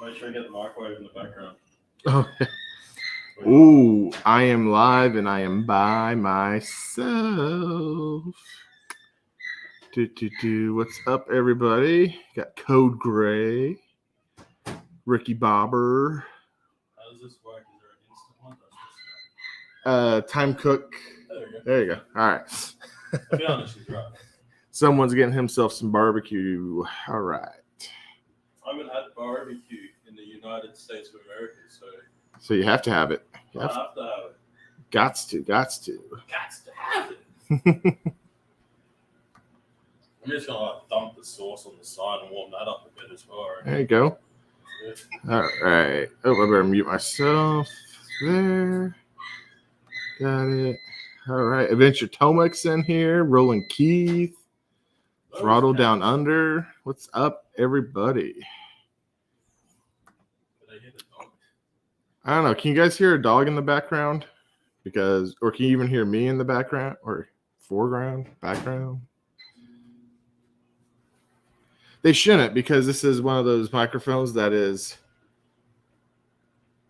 Make sure I get the microwave in the background. Oh. Ooh, I am live and I am by myself. What's up, everybody? Got Code Gray, Ricky Bobber. How does this work? Is there an instant one? Time Cook. There you go. All right. I'll be honest, you're right. Someone's getting himself some barbecue. All right. I haven't had barbecue in the United States of America, So you have to have it. I have to have it. Gots to. Gots to have it. I'm just gonna dump the sauce on the side and warm that up a bit as well. Right? There you go. All right. Oh, I better mute myself. There. Got it. All right. Adventure Tomek's in here. Rolling Keith. Throttle Down Under. What's up, everybody? Did I hear the dog? I don't know. Can you guys hear a dog in the background? Or can you even hear me in the background or foreground, background? They shouldn't, because this is one of those microphones that is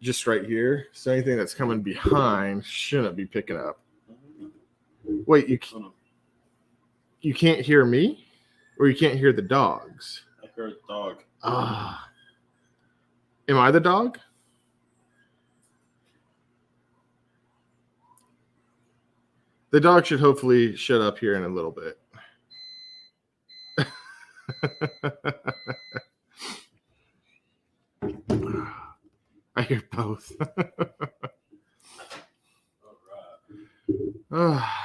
just right here. So anything that's coming behind shouldn't be picking up. Wait, you can't hear me? Or you can't hear the dogs? I heard a dog. Ah. Am I the dog? The dog should hopefully shut up here in a little bit. I hear both. All right.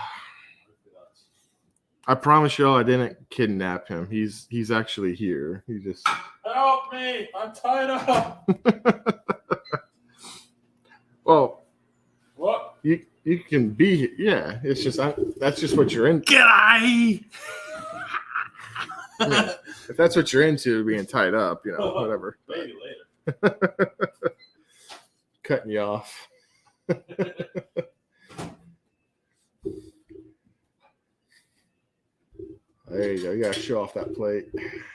I promise y'all I didn't kidnap him. He's actually here. He just help me! I'm tied up. Well, What? You can be, yeah. It's just that's just what you're into. G'day! Yeah. If that's what you're into, being tied up, whatever. Maybe later. Cutting you off. There you go. You gotta show off that plate.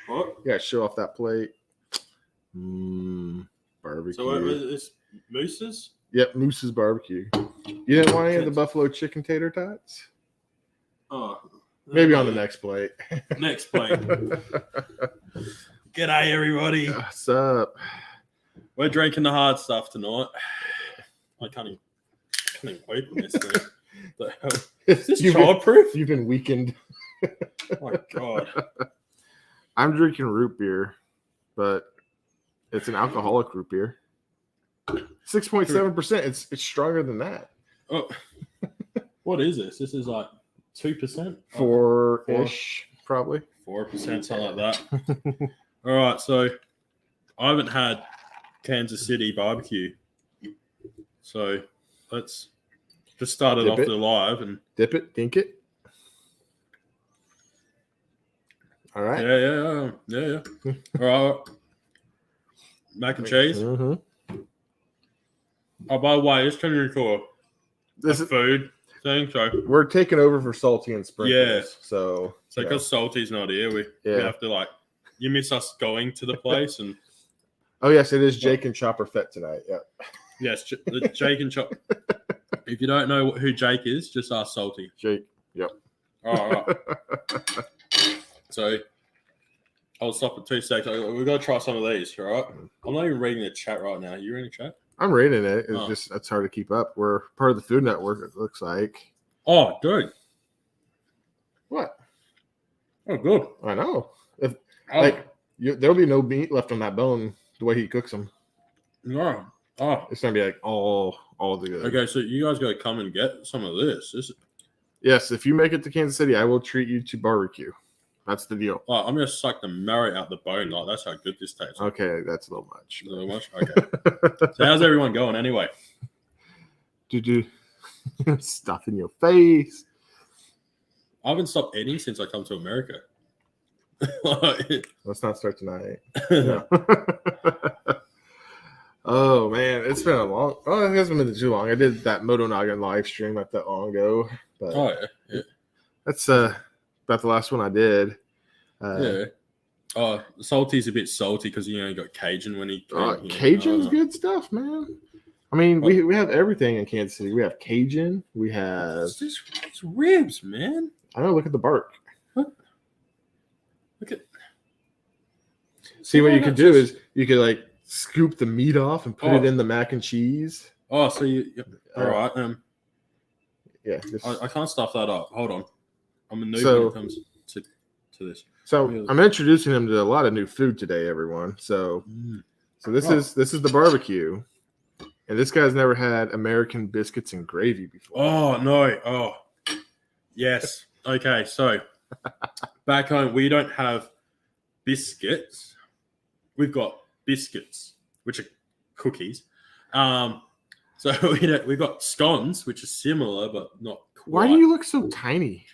What? You gotta show off that plate. Barbecue. So what is this? Moose's? Yep, Moose's barbecue. You didn't want any of the buffalo chicken tater tots? Oh. Maybe on the next plate. Next plate. G'day, everybody. What's up? We're drinking the hard stuff tonight. I can't even open this thing. The hell? Is this childproof? You've been weakened. Oh my god. I'm drinking root beer, but it's an alcoholic root beer. 6.7%. It's stronger than that. Oh, what is this? This is like 2%? 4-ish, probably. 4%, something like that. All right, so I haven't had Kansas City barbecue. So let's just start it off the live and dip it, dink it. All right. Yeah. All right. Mac and cheese. Mm-hmm. Oh, by the way, it's turning into a food thing. So we're taking over for Salty and Sprinkles. Yeah. So because Salty's not here, we have to you miss us going to the place and. Oh yes, it is Jake and Chopperfett tonight. Yeah. Yes, Jake and Chop. If you don't know who Jake is, just ask Salty. Jake. Yep. All right. So I'll stop at 2 seconds. We've got to try some of these, all right? I'm not even reading the chat right now. You reading the chat? I'm reading it. It's just it's hard to keep up. We're part of the Food Network, it looks like. Oh, dude. What? Oh, good. I know. There'll be no meat left on that bone the way he cooks them. No. Oh. It's gonna be like all the good. Okay, so you guys got to come and get some of this. Yes, if you make it to Kansas City, I will treat you to barbecue. That's the deal. Oh, I'm gonna suck the marrow out the bone. Like that's how good this tastes. Okay, that's a little much. A little much. Okay. So how's everyone going anyway? Stuff in your face. I haven't stopped eating since I come to America. Let's not start tonight. Oh man, it's been it hasn't been too long. I did that Moto Noggin live stream not that long ago. But yeah. That's about the last one I did. Yeah. Oh, salty's a bit salty because you got Cajun when he. Cajun's good stuff, man. I mean, we have everything in Kansas City. We have Cajun. We have it's ribs, man. I know. Look at the bark. What? Look at. See, what you could do is you could like scoop the meat off and put it in the mac and cheese. Oh, so all right. Yeah, I can't stuff that up. Hold on, I'm a noob when it comes to this. So I'm introducing him to a lot of new food today, everyone. So this is the barbecue, and this guy's never had American biscuits and gravy before. Oh no! Oh, yes. Okay, so back home we don't have biscuits. We've got biscuits, which are cookies. So we've got scones, which are similar but not quite. Why do you look so tiny?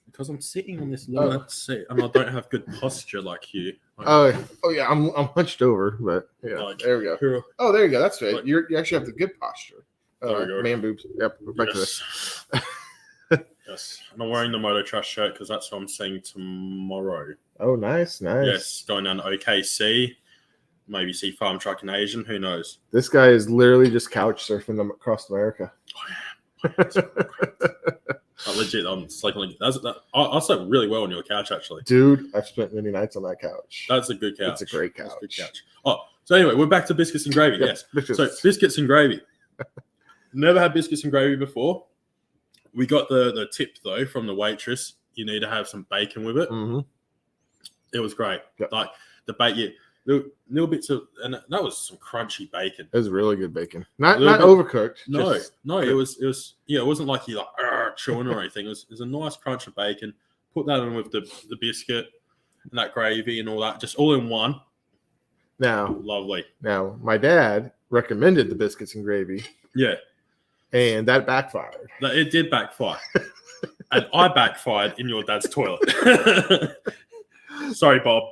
Because I'm sitting on this little seat and I don't have good posture like you. Oh yeah, I'm hunched over, but yeah, there we go. Oh, there you go. That's right. You actually have the good posture. Man boobs. Yep. We're back to this. Yes, and I'm wearing the Moto Trust shirt because that's what I'm seeing tomorrow. Oh, nice. Yes, going down to OKC. Maybe see Farm Truck in Asian. Who knows? This guy is literally just couch surfing them across America. Oh, yeah. Legit, I'm sleeping. I slept really well on your couch, actually. Dude, I've spent many nights on that couch. That's a good couch. It's a great couch. That's a good couch. Oh, so anyway, we're back to biscuits and gravy. Yeah, yes. biscuits. So biscuits and gravy. Never had biscuits and gravy before. We got the tip though from the waitress. You need to have some bacon with it. Mm-hmm. It was great. Yep. Like the bacon. Little bits of, and that was some crunchy bacon. It was really good bacon. Not overcooked. No, just, it was it wasn't like you like chewing or anything. It was a nice crunch of bacon. Put that in with the biscuit and that gravy and all that, just all in one. Now, lovely. Now, my dad recommended the biscuits and gravy. Yeah, and that backfired. It did backfire, and I backfired in your dad's toilet. Sorry, Bob.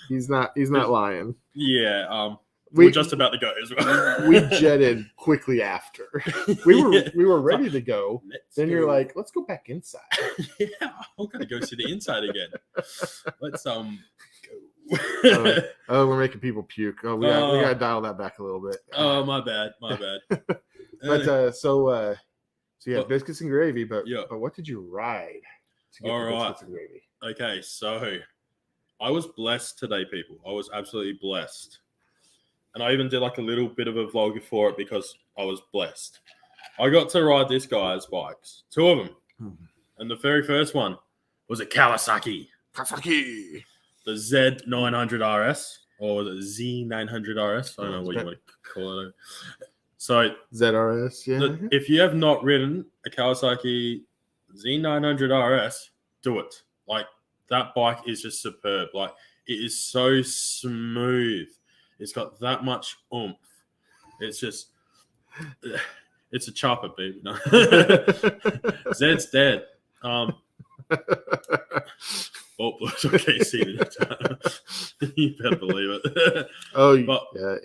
He's not lying. Yeah, we were just about to go as well. We jetted quickly after. We were ready to go. Then you're like, let's go back inside. Yeah, I'm gonna go to the inside again. Let's go. We're making people puke. Oh, we gotta dial that back a little bit. Oh, my bad. But so yeah, biscuits and gravy. But what did you ride to get the biscuits and gravy? Okay, so I was blessed today, people. I was absolutely blessed. And I even did like a little bit of a vlog for it because I was blessed. I got to ride this guy's bikes, 2 of them. And the very first one was a Kawasaki. The Z900 RS or the Z900 RS. I don't know what you want to call it. So ZRS, yeah. If you have not ridden a Kawasaki Z900 RS, do it. Like, that bike is just superb. Like, it is so smooth. It's got that much oomph. It's just, it's a chopper, baby. No. Zed's dead. Okay, see, you better believe it.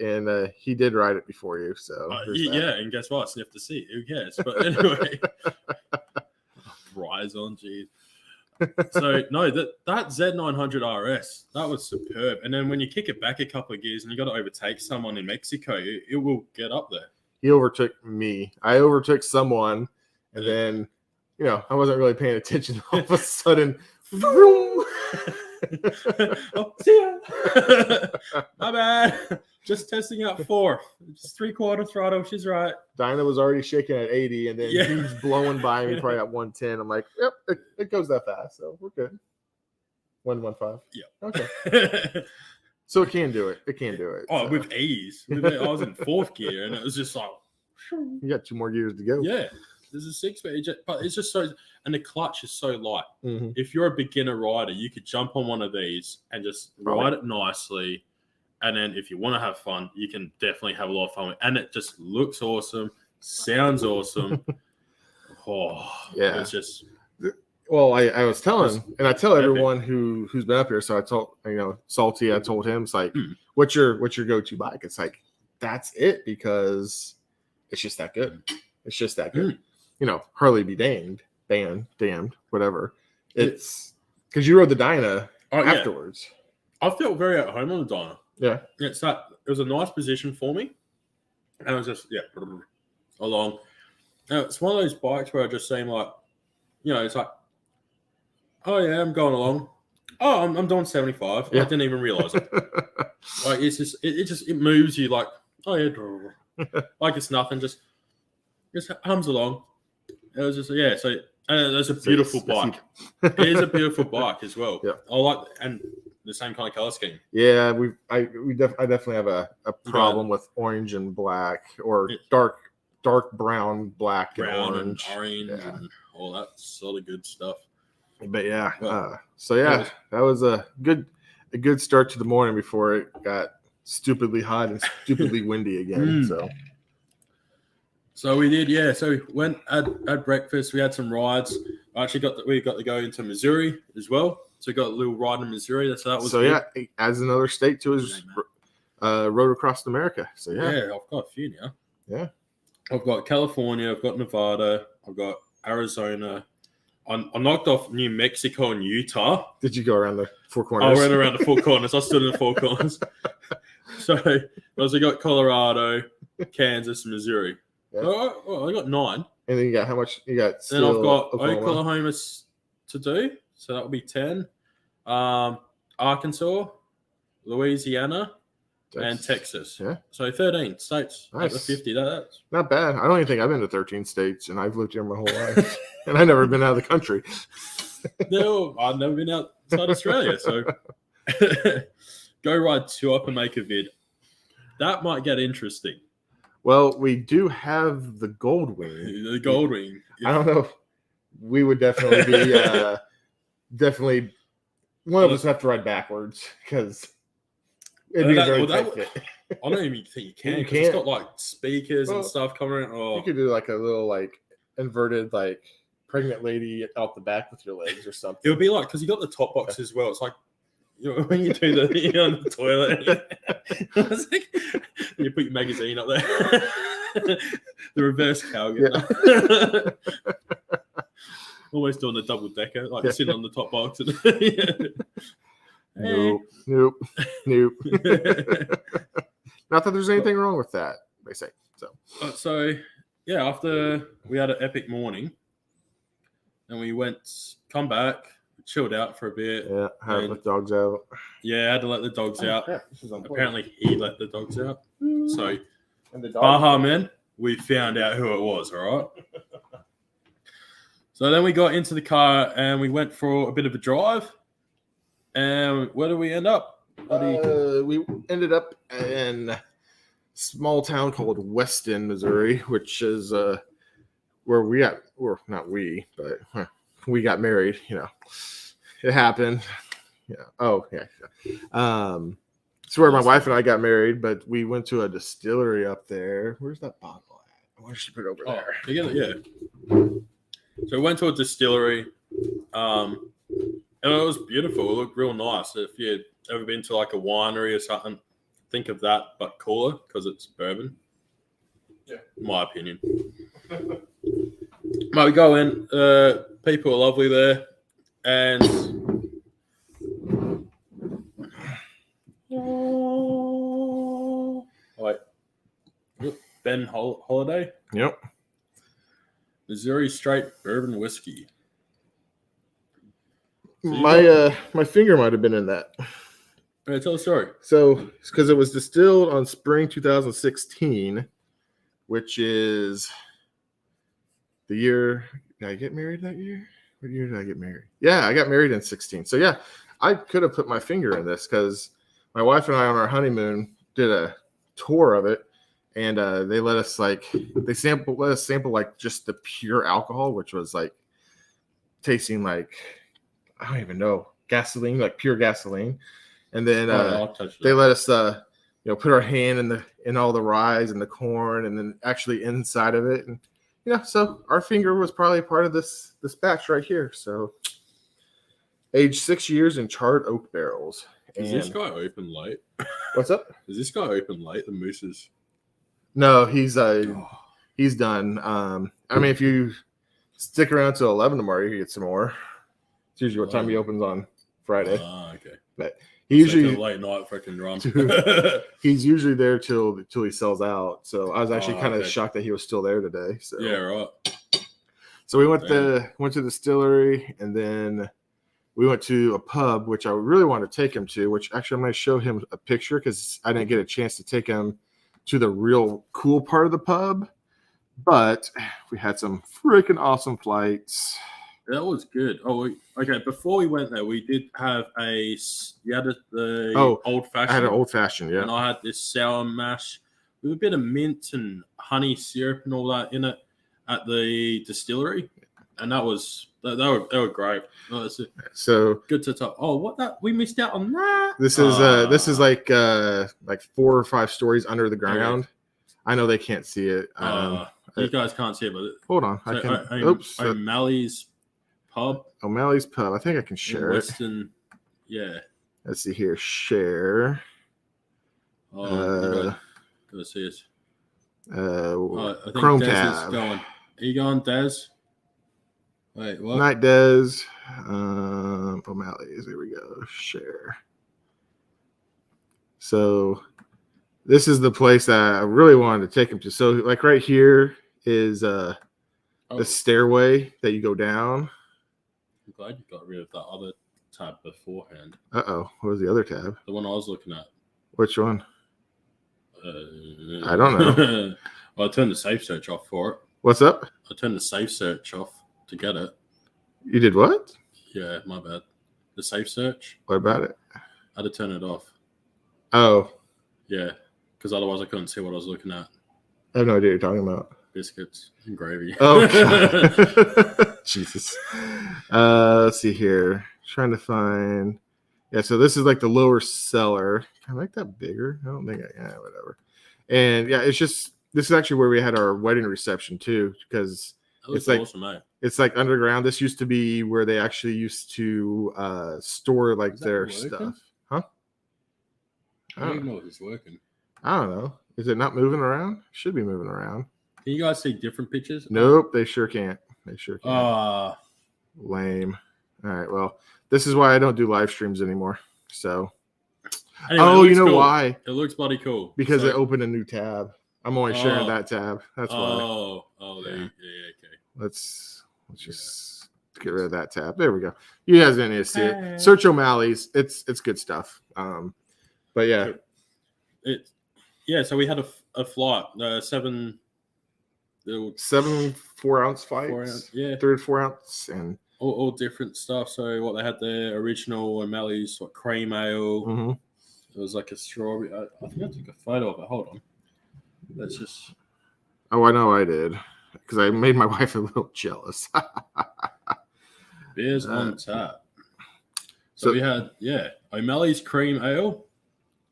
And he did ride it before you, so and guess what? I sniffed the seat. Who cares? But anyway, rise on, geez. So no, that Z900 RS, that was superb. And then when you kick it back a couple of gears and you got to overtake someone in Mexico, it will get up there. He overtook me. I overtook someone, and then I wasn't really paying attention. All of a sudden, vroom. Oh, see ya. My bad. Just testing out 4. Just 3/4 throttle. She's right. Dinah was already shaking at 80, and then he's blowing by me probably at 110. I'm like, yep, it goes that fast, so we're good. 115. Yeah. Okay. So it can do it. It can do it. Oh, so. With ease. I was in 4th gear, and it was just like. You got 2 more gears to go. Yeah. There's a 6-speed, but it's just so, and the clutch is so light. Mm-hmm. If you're a beginner rider, you could jump on one of these and just ride it nicely. And then if you want to have fun, you can definitely have a lot of fun. And it just looks awesome, sounds awesome. It's just. Well, I was telling, and I tell everyone who's been up here. So I told Salty, I told him, it's like, what's your go-to bike? It's like, that's it, because it's just that good. It's just that good. Harley be damned, whatever. It's because you rode the Dyna Oh, yeah. afterwards. I felt very at home on the diner. Yeah. It was a nice position for me. And I was just, along. And it's one of those bikes where I just seem like, it's like, oh, yeah, I'm going along. Oh, I'm doing 75. Yeah. I didn't even realize it. Like, it's just, it moves you like, oh, yeah. Like it's nothing. Just hums along. It was just, yeah. So, and it's a beautiful bike. It is a beautiful bike as well. Yeah. I like, and the same kind of color scheme. Yeah, I definitely have a problem with orange and black, or dark brown, black, and orange, and all that sort of good stuff. But yeah, that was a good start to the morning before it got stupidly hot and stupidly windy again. So we did, yeah. So we went at breakfast. We had some rides. We got to go into Missouri as well. So we got a little ride in Missouri. So that was good. Yeah, adds another state to his road across America. So yeah, I've got a few now. Yeah, I've got California. I've got Nevada. I've got Arizona. I knocked off New Mexico and Utah. Did you go around the four corners? I went around the four corners. I stood in the four corners. So I also got Colorado, Kansas, and Missouri. Yeah. I got 9. And then you got how much? You got. Then I've got Oklahoma to do, so that will be 10. Arkansas, Louisiana, and Texas. Yeah. So 13 states. Nice. Over 50. That's not bad. I don't even think I've been to 13 states, and I've lived here my whole life, and I've never been out of the country. No, I've never been outside Australia, so go ride 2 up and make a vid. That might get interesting. Well, we do have the Gold Wing. The Gold Wing. I don't know. We would definitely be definitely one of us would have to ride backwards because it'd be a very tight fit. I don't even think you can. You can't. It's got like speakers and stuff coming in. Oh. You could do like a little like inverted like pregnant lady out the back with your legs or something. It would be like because you got the top box as well. It's like when you do the on the toilet, it's like, you put your magazine up there. The reverse cowgirl. Yeah. Almost doing the double decker, like sitting on the top box. And Nope. Not that there's anything wrong with that, they say. So yeah, after we had an epic morning, and we come back. Chilled out for a bit. Yeah, had to let the dogs out. Yeah, I had to let the dogs out. Crap. Apparently, he let the dogs out. So, Baha men, we found out who it was, all right? So then we got into the car and we went for a bit of a drive. And where did we end up? We ended up in a small town called Weston, Missouri, which is where we got, or not we, but we got married, It happened. Yeah. Oh, yeah. It's where my wife and I got married, but we went to a distillery up there. Where's that bottle at? Why did she put it over there? Yeah. So we went to a distillery. And it was beautiful. It looked real nice. If you'd ever been to like a winery or something, think of that, but cooler because it's bourbon. Yeah. In my opinion. But we go in. People are lovely there. And Ben Holiday. Yep. Missouri Straight Bourbon Whiskey. So my finger might have been in that. Right, tell the story. So, because it was distilled on spring 2016, which is the year. Did I get married that year? What year did I get married? Yeah, I got married in 16. So yeah, I could have put my finger in this because my wife and I on our honeymoon did a tour of it, and they let us sample like just the pure alcohol, which was like tasting like I don't even know gasoline, like pure gasoline, and then they let us put our hand in all the rye and the corn, and then actually inside of it and. So our finger was probably part of this batch right here. So aged 6 years in charred oak barrels. Is this guy open late? What's up? Is this guy open late? The Moose's? No, he's done. I mean, if you stick around till 11 tomorrow, you can get some more. It's usually what time he opens on Friday. Okay. But he usually like a late night freaking run. He's usually there till he sells out. So I was actually kind of okay. shocked that he was still there today. So Yeah, right. So we went to the distillery, and then we went to a pub, which I really wanted to take him to. Which actually I'm going to show him a picture because I didn't get a chance to take him to the real cool part of the pub. But we had some freaking awesome flights. That was good. Okay. Before we went there, we did have the old fashioned. I had an old fashioned, yeah. And I had this sour mash with a bit of mint and honey syrup and all that in it at the distillery, and they were great. So good to talk. Oh, what that we missed out on that. This is like 4 or 5 stories under the ground. Okay. I know they can't see it. You guys can't see it, but hold on. So I can. O'Malley's pub. O'Malley's pub. I think I can share Western, it. Yeah. Let's see here. Share. Gotta see it. I think Chrome tab. Is going. Are you going, Des? Wait, what? Night Des. O'Malley's. Here we go. Share. So this is the place that I really wanted to take him to. So like right here is the stairway that you go down. I'm glad you got rid of that other tab beforehand. What was the other tab? The one I was looking at. Which one? I don't know. Well, I turned the safe search off for it. What's up? I turned the safe search off to get it. You did what? Yeah, my bad. The safe search. What about it? I had to turn it off. Oh. Yeah, because otherwise I couldn't see what I was looking at. I have no idea what you're talking about. Biscuits and gravy. Oh, Jesus. Let's see here. Trying to find. Yeah, so this is like the lower cellar. Can I make that bigger? I don't think whatever. And yeah, this is actually where we had our wedding reception too, because it's like awesome, mate. It's like underground. This used to be where they actually used to store like their stuff. Huh? I don't even know if it's working. I don't know. Is it not moving around? Should be moving around. Can you guys see different pictures? Nope, they sure can't. Lame. All right, well, this is why I don't do live streams anymore. So, anyway, you know cool. why? It looks bloody cool. Because they opened a new tab. I'm only sharing that tab. That's why. There. Yeah, okay. Let's just get rid of that tab. There we go. You guys didn't need to see it. Search O'Malley's. It's good stuff. But yeah, So we had a flight, 7 4-ounce fights. 4-ounce, yeah, 3 or 4 ounce, and all different stuff. So what they had the original O'Malley's cream ale. Mm-hmm. It was like a strawberry. I think I took a photo of it. Hold on. Let's just. Oh, I know I did, because I made my wife a little jealous. Beers on tap. So we had O'Malley's cream ale.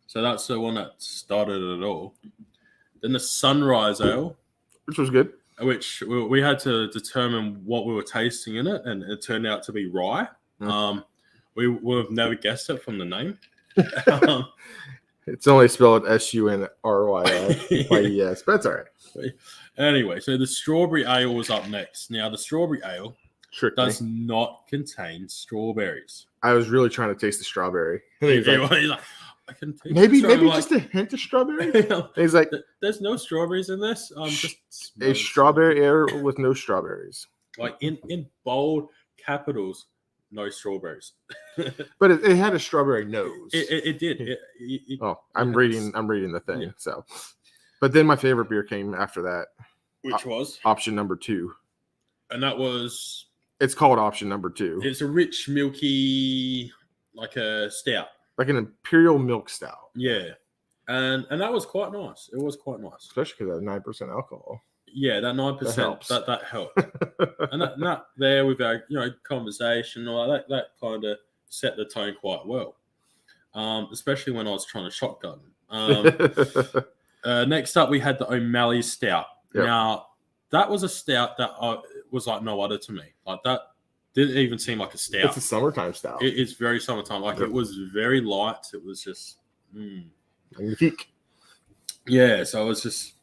So that's the one that started it all. Then the Sunrise ale, which was good. Which we had to determine what we were tasting in it, and it turned out to be rye. Mm. We would have never guessed it from the name. It's only spelled SUNRYI. Yes, but that's all right. Anyway, so the strawberry ale was up next. Now, the strawberry ale does not contain strawberries. I was really trying to taste the strawberry. He's like, I can taste maybe just a hint of strawberry. He's like, "There's no strawberries in this. Just a strawberry ale with no strawberries." Like in bold capitals, no strawberries. But it had a strawberry nose. It did. I'm reading the thing. Yeah. So, but then my favorite beer came after that, which was option number 2, and that was. It's called option number 2. It's a rich, milky, like a stout. Like an imperial milk stout. Yeah. And that was quite nice. It was quite nice. Especially because that 9% alcohol. Yeah, that 9%. That helped. And that there with our conversation and all that kind of set the tone quite well. Especially when I was trying to shotgun. Next up we had the O'Malley Stout. Yep. Now that was a stout that was like no other to me. Like that didn't even seem like a stout. It's a summertime stout. It's very summertime. Like it was very light. It was just magnifique. Yeah, so it was just,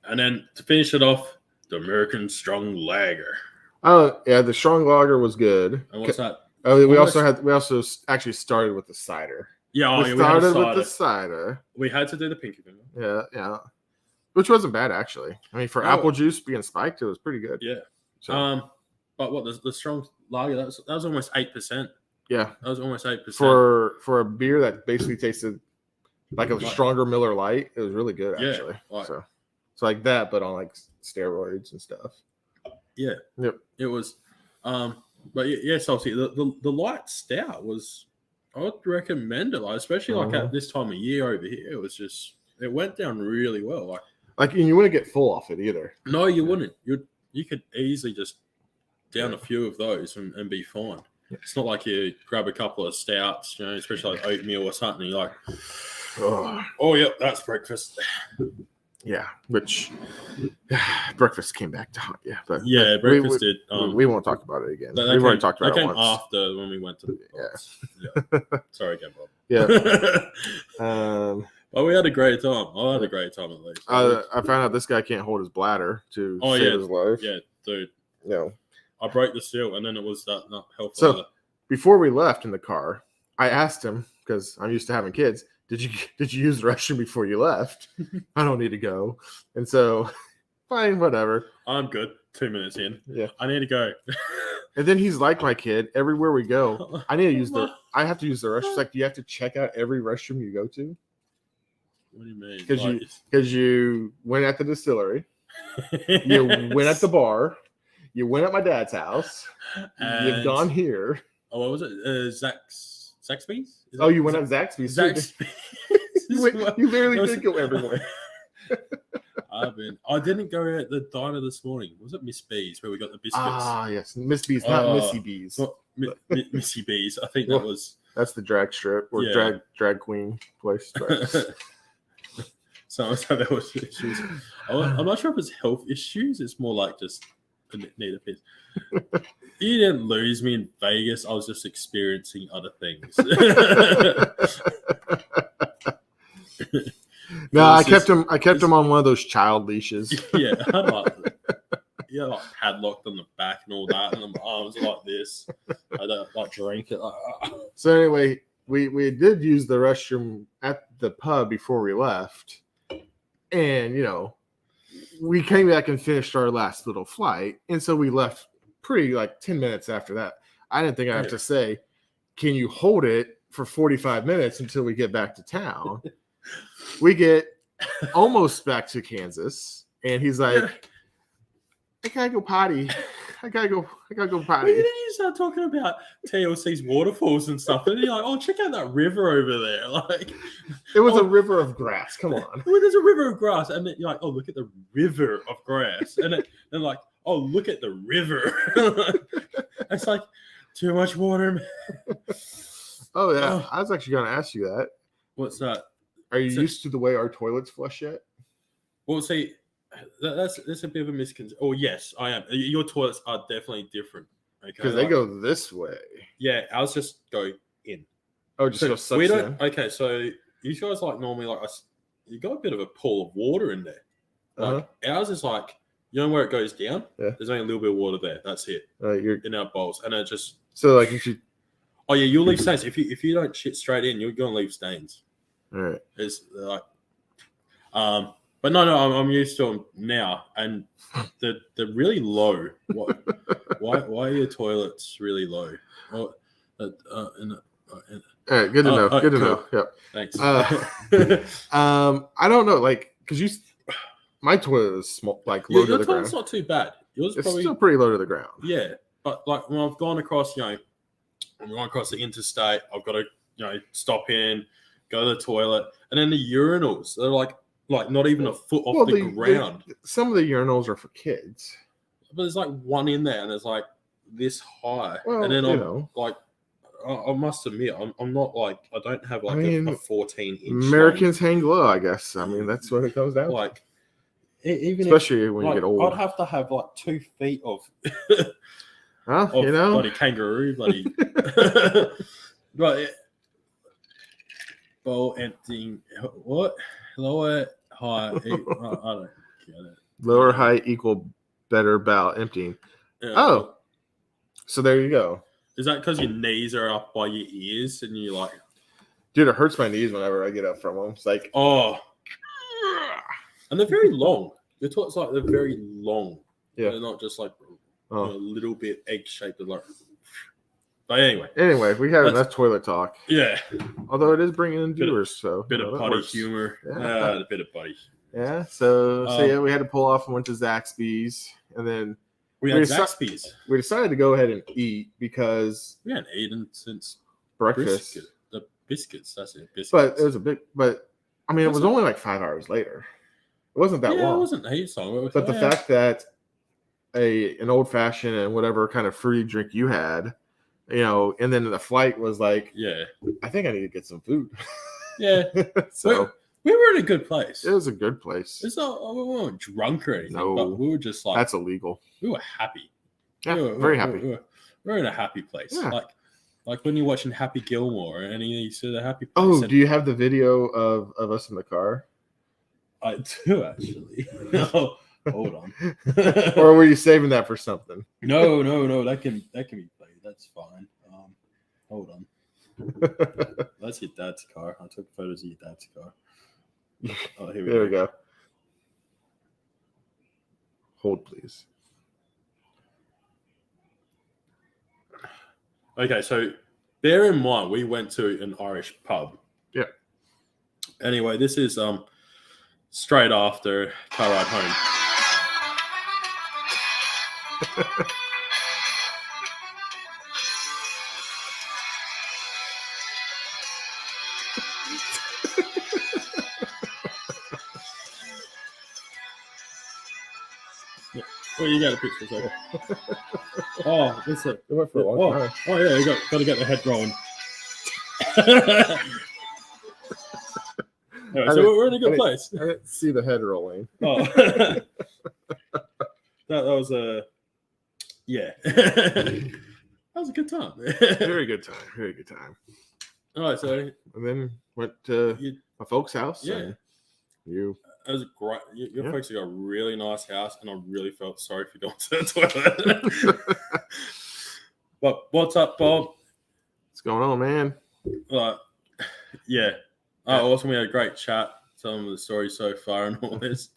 and then to finish it off, the American Strong Lager. Oh yeah, the Strong Lager was good. And what's that? Oh, we also actually started with the cider. Yeah, We started with the cider. We had to do the pinky finger. Yeah. Which wasn't bad, actually. I mean, for apple juice being spiked, it was pretty good. Yeah. So, but what the strong lager that was almost 8%. Yeah, that was almost 8% for a beer that basically tasted like a stronger Miller Lite. It was really good, actually. Yeah, so like that, but on like steroids and stuff. Yeah. Yep. It was. But yes, obviously the light stout was. I would recommend it, especially like at this time of year over here. It was just it went down really well. Like you wouldn't get full off it either. No, you wouldn't. You could easily just down a few of those and be fine. Yeah. It's not like you grab a couple of stouts, especially like oatmeal or something. You're like, oh yeah, that's breakfast. Yeah, which breakfast came back to haunt you. But yeah, breakfast did. We won't talk about it again. We've already talked about it once. After when we went to Sorry again, Bob. Yeah. But we had a great time. I had a great time at least. I found out this guy can't hold his bladder to save his life. Yeah, dude. No. I broke the seal, and then it was that not helpful. So before we left in the car, I asked him because I'm used to having kids. Did you use the restroom before you left? I don't need to go, and so fine, whatever. I'm good. 2 minutes in. Yeah, I need to go. And then he's like my kid. Everywhere we go, I have to use the restroom. It's like, do you have to check out every restroom you go to? What do you mean? Because you went at the distillery, you went at the bar. You went at my dad's house. You've gone here. Oh, what was it? Zaxby's? You went at Zaxby's. You literally did go everywhere. I didn't go at the diner this morning. Was it Miss B's where we got the biscuits? Ah, yes, Miss B's, not Missy B's. Missy B's. I think that's the drag strip or drag queen place. So there was issues. I'm not sure if it's health issues. It's more like just need a piss. You didn't lose me in Vegas. I was just experiencing other things. No, I kept him on one of those child leashes. Yeah, like padlocked on the back and all that, and my arms like this. I don't like drink it. So anyway, we did use the restroom at the pub before we left, and we came back and finished our last little flight, and so we left pretty like 10 minutes after that. I didn't think I have to say, can you hold it for 45 minutes until we get back to town? We get almost back to Kansas, and he's like, I gotta go potty. I gotta go potty. Well, then you start talking about TLC's waterfalls and stuff, and you're like, oh, check out that river over there. Like, it was a river of grass. Come on. Well, there's a river of grass, and then you're like, oh, look at the river of grass, and then like, oh, look at the river. It's like too much water, man. Oh yeah, I was actually gonna ask you that. What's that? Are you used to the way our toilets flush yet? Well, see, that's a bit of a misconception. Oh, yes, I am. Your toilets are definitely different. Okay, because they go this way. Yeah, ours just go in. Oh, just go sucks we don't. in. Okay, so you guys like normally like us. You got a bit of a pool of water in there. Like ours is like where it goes down. Yeah. There's only a little bit of water there. That's it. You're in our bowls, and it just. So like you should. Oh yeah, you'll leave stains. If you don't shit straight in, you're gonna leave stains. All right. It's like, but no, I'm used to them now, and they're really low. Why are your toilets really low? All right, good to know. Good to know. Yep. Thanks. I don't know, like, because my toilet is small, like low to the ground. Your toilet's not too bad. Yours is still pretty low to the ground. Yeah, but like when I've gone across, I'm going across the interstate. I've got to, stop in, go to the toilet, and then the urinals, they're like not even a foot off the ground. Some of the urinals are for kids, but there's like one in there, and it's like this high, well, and then I'm like, I must admit, I'm not like I don't have like a 14-inch. Americans hang low, I guess. I mean, that's what it comes down to. Even especially when you get old. I'd have to have like 2 feet of, bloody kangaroo, bloody. Right. Bowl emptying. What? Lower height. I don't get it. Lower height equal better bowel emptying. Yeah. Oh, so there you go. Is that because your knees are up by your ears and you're like, dude, it hurts my knees whenever I get up from them. It's like, oh, and they're very long. It's like they're very long. Yeah. They're not just like a oh. little bit egg shaped. Like, but anyway, we had enough toilet talk. Yeah. Although it is bringing in viewers, so bit of buddy humor. Yeah. A bit of buddy. Yeah. So yeah, we had to pull off and went to Zaxby's, and then we had Zaxby's. We decided to go ahead and eat because we hadn't eaten since breakfast. The biscuits. That's it. Biscuits. But it was it was only like 5 hours later. It wasn't that long. It wasn't heaps long. But the fact that an old fashioned and whatever kind of fruity drink you had, and then the flight was like, I think I need to get some food. Yeah. So we were in a good place. It was a good place. It's not, we weren't drunk or anything, no, but we were just like, that's illegal. We were happy. Yeah, very happy. We were in a happy place. Yeah. Like when you're watching Happy Gilmore and you see the happy place. Oh, do you have the video of us in the car? I do, actually. No, hold on. Or were you saving that for something? No. That can be played. That's fine. Hold on. That's your dad's car. I took photos of your dad's car. Oh, here we go. Hold, please. Okay, so bear in mind we went to an Irish pub. Yeah. Anyway, this is straight after car ride home. Well, you got a picture, so. Oh, that's it. It went for a long time. Oh, yeah, you got to get the head rolling. Anyway, so we're in a good place. I didn't see the head rolling. Oh. that was a... Yeah. That was a good time. Very good time. Very good time. All right, so... And then went to my folks' house. Yeah. And you... That was great. Your folks have got a really nice house, and I really felt sorry for going to the toilet. But what's up, Bob? What's going on, man? Yeah. Awesome. We had a great chat. Some of the stories so far and all this.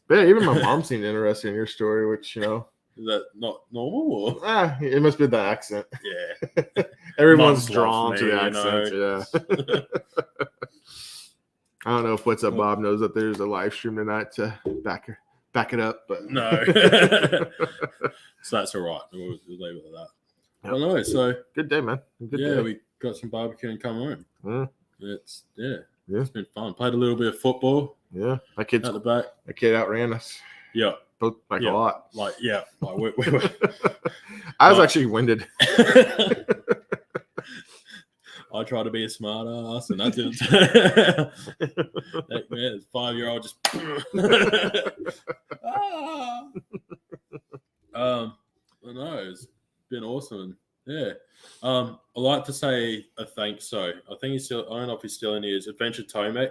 But yeah, even my mom seemed interested in your story, which, Is that not normal? Or? It must be the accent. Yeah. Everyone's drawn to the accent. Yeah. I don't know if What's Up Bob knows that there's a live stream tonight to back it up, but no. So that's all right. We'll leave it at that. Yep. Well, no, so good day, man. Good day. We got some barbecue and come home. It's been fun. Played a little bit of football. Yeah, my kid's at the back. My kid outran us. Yeah, a lot. We I was actually winded. I tried to be a smart ass, and I didn't. That man, this 5-year-old just. No, it's been awesome. Yeah. I'd like to say a thanks. So I think he's still. I don't know if he's still in here. Is Adventure Tomek.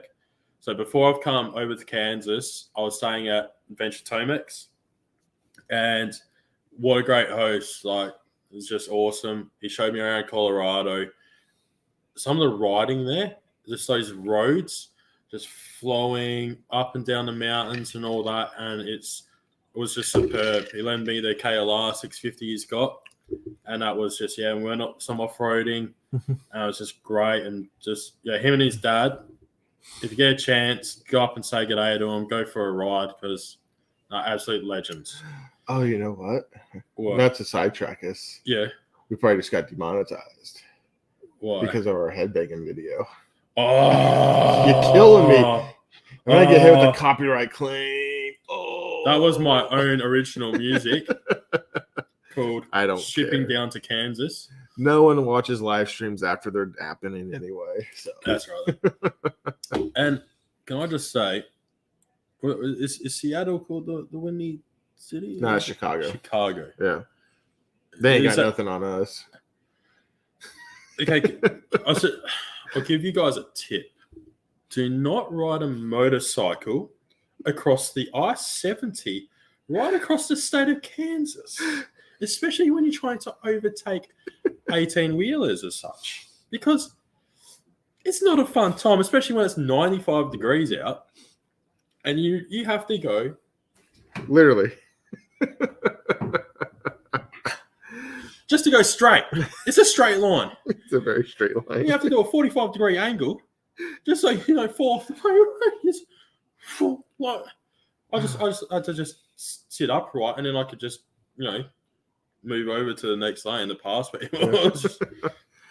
So before I've come over to Kansas, I was staying at Adventure Tomek's, and what a great host! Like, it was just awesome. He showed me around Colorado. Some of the riding there, just those roads, just flowing up and down the mountains and all that, and it was just superb. He lent me the KLR 650 he's got, and that was just we went up some off-roading, and it was just great. And just him and his dad. If you get a chance, go up and say good day to him. Go for a ride because they're absolute legends. Oh, you know what? Not to sidetrack us. Yeah, we probably just got demonetized. Why? Because of our headbanging video. Oh, you're killing me. When I get hit with a copyright claim. Oh, that was my own original music called Shipping care. Down to Kansas. No one watches live streams after they're happening anyway. So that's right. And can I just say, is Seattle called the Windy City? No, Chicago. Chicago. Yeah. They ain't got nothing on us. Okay, I'll give you guys a tip. Do not ride a motorcycle across the I-70 right across the state of Kansas. especially when you're trying to overtake 18-wheelers as such, because it's not a fun time, especially when it's 95 degrees out and you have to go. Literally. Just to go straight. It's a straight line. It's a very straight line. You have to do a 45-degree angle just so fall off the way. Like, I had to just sit upright, and then I could just, move over to the next lane to pass people.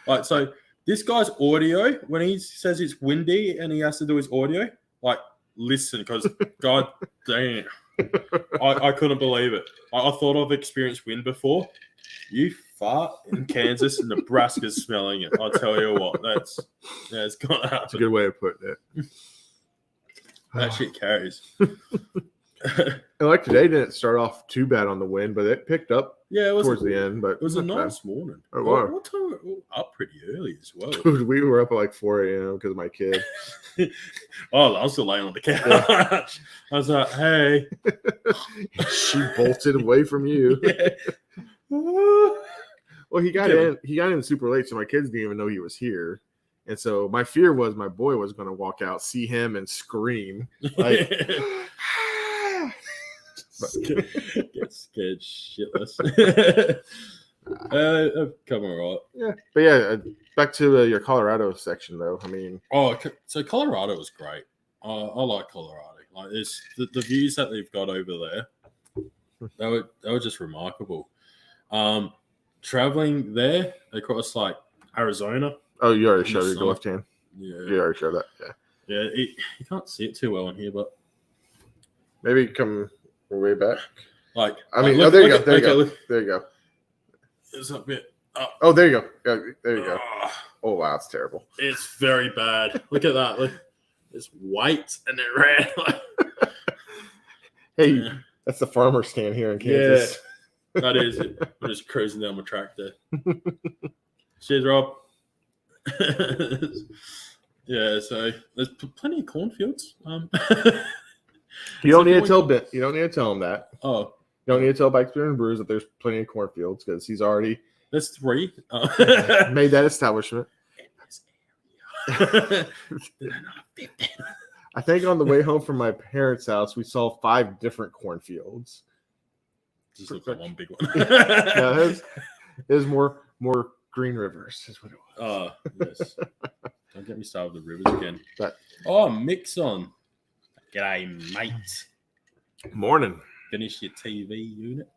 Like, so this guy's audio, when he says it's windy and he has to do his audio, like, listen, because God damn, I couldn't believe it. I thought I've experienced wind before. You fart in Kansas and Nebraska's smelling it. I'll tell you what, it's gonna happen. That's a good way of putting it. That shit carries. And like today didn't start off too bad on the wind, but it picked up towards the end. But it was a nice morning. Oh, wow. What time? We were up pretty early as well. Dude, we were up at like 4 a.m. because of my kid. Oh, I was still laying on the couch. Yeah. I was like, hey. She bolted away from you. Yeah. Well, he got in super late, so my kids didn't even know he was here. And so my fear was my boy was going to walk out, see him, and scream. Like, get scared shitless. Come on, right? Yeah, but yeah, back to your Colorado section though. I mean, so Colorado was great. I like Colorado. Like, it's the views that they've got over there. They were just remarkable. Traveling there across like Arizona. Oh, you already showed your left hand. Yeah, you already showed that. Yeah. You can't see it too well in here, but maybe come way back. Like, there you go. There you go. It's a bit up. Oh, there you go. There you go. Oh wow, it's terrible. It's very bad. Look at that. Look, it's white and it red. Hey, that's the farmer stand here in Kansas. Yeah, that is it. I'm just cruising down my tractor. Cheers, Rob. Yeah, so there's plenty of cornfields. You don't need to tell Ben. You don't need to tell him that. Oh, you don't need to tell Bike Spear and Brews that there's plenty of cornfields because he's already. There's 3. Made that establishment. I think on the way home from my parents' house, we saw 5 different cornfields. Just look like one big one. Yeah, there's more green rivers is what it was. Oh, yes. Don't get me started with the rivers again. Mixon. G'day, mate. Morning. Finish your TV unit.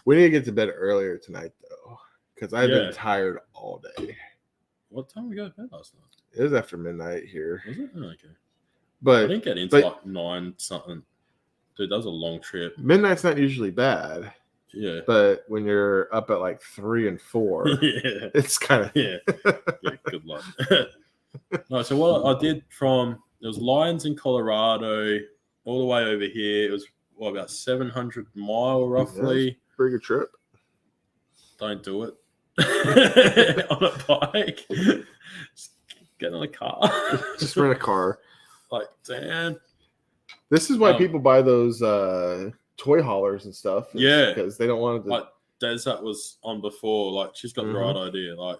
We need to get to bed earlier tonight, though, because I've been tired all day. What time we go to bed last night? It was after midnight here. Was it? Oh, okay. But I didn't get into like 9 something. Dude, that was a long trip. Midnight's not usually bad. Yeah. But when you're up at like 3 and 4, it's kind of yeah, good luck. No, so what I did there was Lions in Colorado all the way over here. It was about 700 mile roughly. Yeah, pretty good trip. Don't do it on a bike. Just get in a car. Just rent a car. Like, damn. This is why people buy those toy haulers and stuff. Yeah, because they don't want to. Like Des, that was on before. Like, she's got the right idea. Like,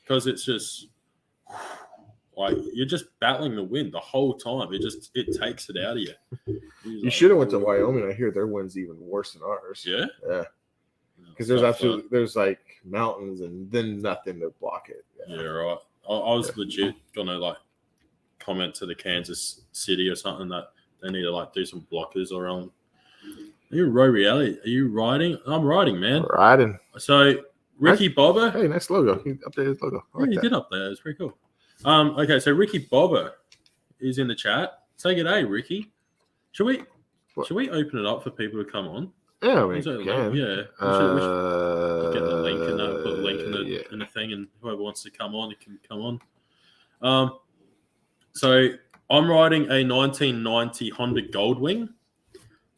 because it's just like you're just battling the wind the whole time. It takes it out of you. You should have went to Wyoming. I hear their wind's even worse than ours. Yeah. Because there's like mountains and then nothing to block it. Yeah, right. I was legit gonna like comment to the Kansas City or something that they need to like do some blockers around. Are you Row Reality? Are you riding? I'm riding, man. Riding. So Ricky Bobber. Hey, nice logo. He updated his logo. He did up there. It's pretty cool. Okay, so Ricky Bobber is in the chat. Say good day, Ricky. Should we open it up for people to come on? Yeah, we can. Yeah. We should get the link and put a link in the thing, and whoever wants to come on, it can come on. So I'm riding a 1990 Honda Goldwing,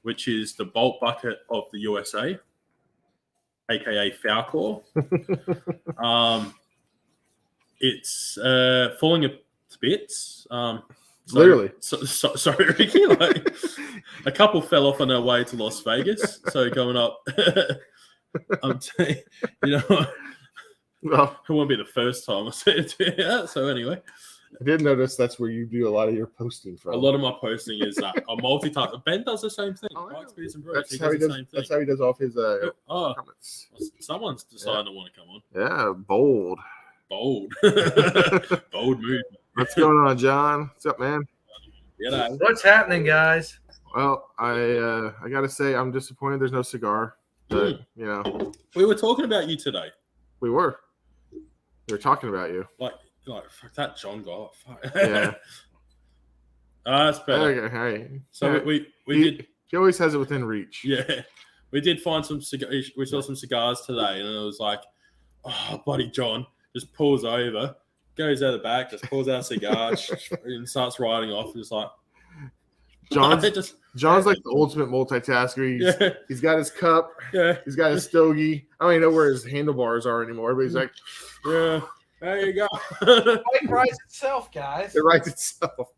which is the bolt bucket of the USA, aka Falcor. It's falling to bits. Literally. Sorry, Ricky. Like, a couple fell off on their way to Las Vegas. So going up I'm saying, you know, Well, it won't be the first time I say it to you. So anyway, I did notice that's where you do a lot of your posting from. a lot of my posting is a multitask. Ben does the same thing. Oh, I Bikes, know. Beers, and Brews. That's He how does he the does. same thing. That's how he does off his Oh, comments. someone's deciding to want to come on. Yeah, bold. Bold. Bold move. What's going on, John? What's up, man? What's happening, guys? Well, I gotta say I'm disappointed there's no cigar, but you know We were talking about you today. we were talking about you. Like fuck that John guy. Fuck. Yeah. That's better. Okay, hey. So Yeah. we he, did. He always has it within reach. Yeah, we did find some cigars. We saw some cigars today, and it was like, oh, buddy John just pulls over, goes out the back, just pulls out a cigar, and starts riding off. And just like, John's like the ultimate multitasker. He's got his cup. Yeah. He's got his stogie. I don't even know where his handlebars are anymore, but he's like, yeah, there you go. The bike rides itself, guys. it writes itself.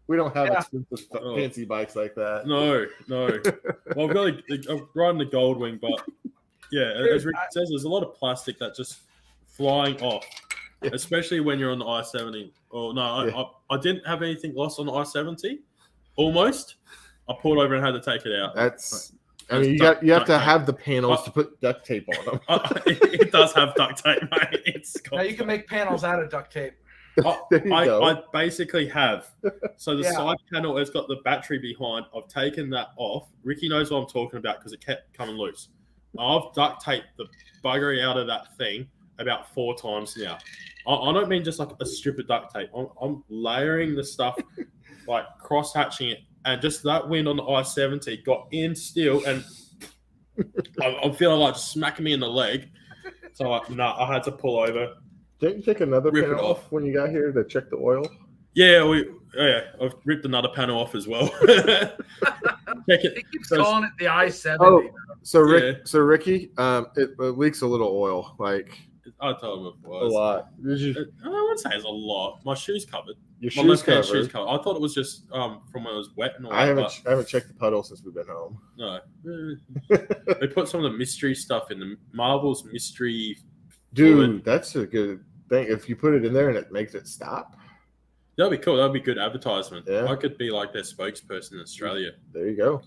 We don't have Yeah. expensive, fancy bikes like that. No. Well, I'm riding the Goldwing, but yeah, as Rick says, there's a lot of plastic that just flying off, especially when you're on the I-70. Oh no, I didn't have anything lost on the I-70. Almost, I pulled over and had to take it out. I mean, you have to have the panels to put duct tape on them. It does have duct tape, mate. Now you can make panels out of duct tape. I basically have. So the side panel has got the battery behind. I've taken that off. Ricky knows what I'm talking about because it kept coming loose. I've duct taped the buggery out of that thing about 4 times now. I don't mean just like a strip of duct tape. I'm layering the stuff, like cross-hatching it. And just that wind on the I-70 got in still, and I'm feeling like just smacking me in the leg. So I had to pull over. Didn't you take another Rip it panel off when you got here to check the oil? Yeah, I've ripped another panel off as well. Check it. He keeps calling it the I-70. Oh, so Ricky, it leaks a little oil, like I told him it a was lot. Did you? I wouldn't say it's a lot. My shoes covered. Your My shoes left-hand covered. shoes covered. I thought it was just from when it was wet and all I that. haven't checked the puddle since we've been home. No. They put some of the mystery stuff in the Marvel's mystery. Dude, fluid. that's a good thing. If you put it in there and it makes it stop, That'd be cool. That'd be good advertisement. Yeah. I could be like their spokesperson in Australia. there you go.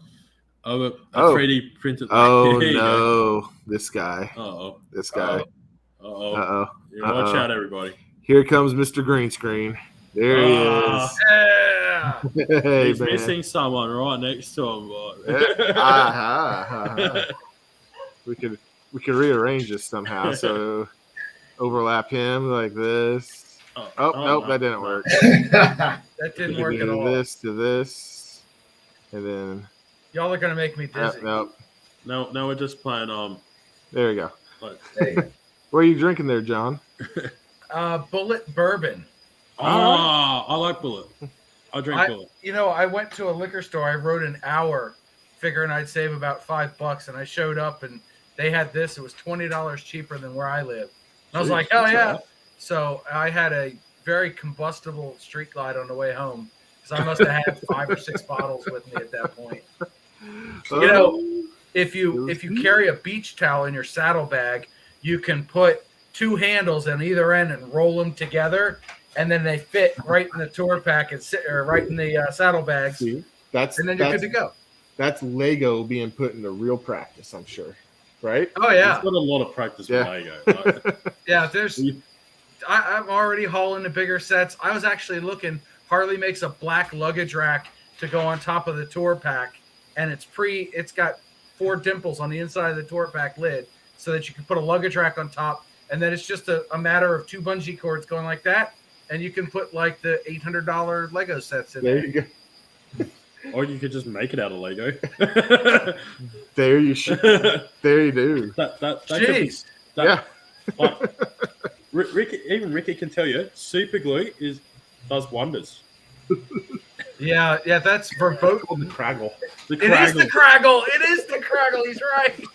Oh, a 3D printed. Oh There you go. no, this guy. Uh-oh. This guy. Uh-oh. Uh-oh. Yeah, watch out, everybody. Here comes Mr. Green Screen. There he is. Yeah. Hey, He's man. missing someone right next to him. We could rearrange this somehow. So overlap him like this. Oh, nope, that didn't work. That didn't We work could at do all. this to this, and then Y'all are going to make me dizzy. nope. No, we're just playing. There you go. Hey. What are you drinking there, John? Bullet bourbon. I like Bullet. I drink Bullet. You know, I went to a liquor store. I rode an hour figuring I'd save about $5, and I showed up and they had this. It was $20 cheaper than where I live. And I was like, oh, yeah. So I had a very combustible street glide on the way home because I must have had 5 or 6 bottles with me at that point. You know, if you carry a beach towel in your saddlebag, you can put 2 handles on either end and roll them together, and then they fit right in the tour pack and sit or right in the saddlebags. See, and then you're good to go. That's Lego being put into real practice, I'm sure. Right? Oh yeah, It's got a lot of practice with Lego. Yeah, I'm already hauling the bigger sets. I was actually looking. Harley makes a black luggage rack to go on top of the tour pack, and it's got 4 dimples on the inside of the tour pack lid, so that you can put a luggage rack on top, and then it's just a matter of 2 bungee cords going like that, and you can put like the $800 Lego sets in there. There you go. Or you could just make it out of Lego. There you should. There you do. Jeez. Yeah. Like, Ricky can tell you, super glue does wonders. Yeah, that's verboten. The Craggle. It is the Craggle. It is the Craggle. He's right.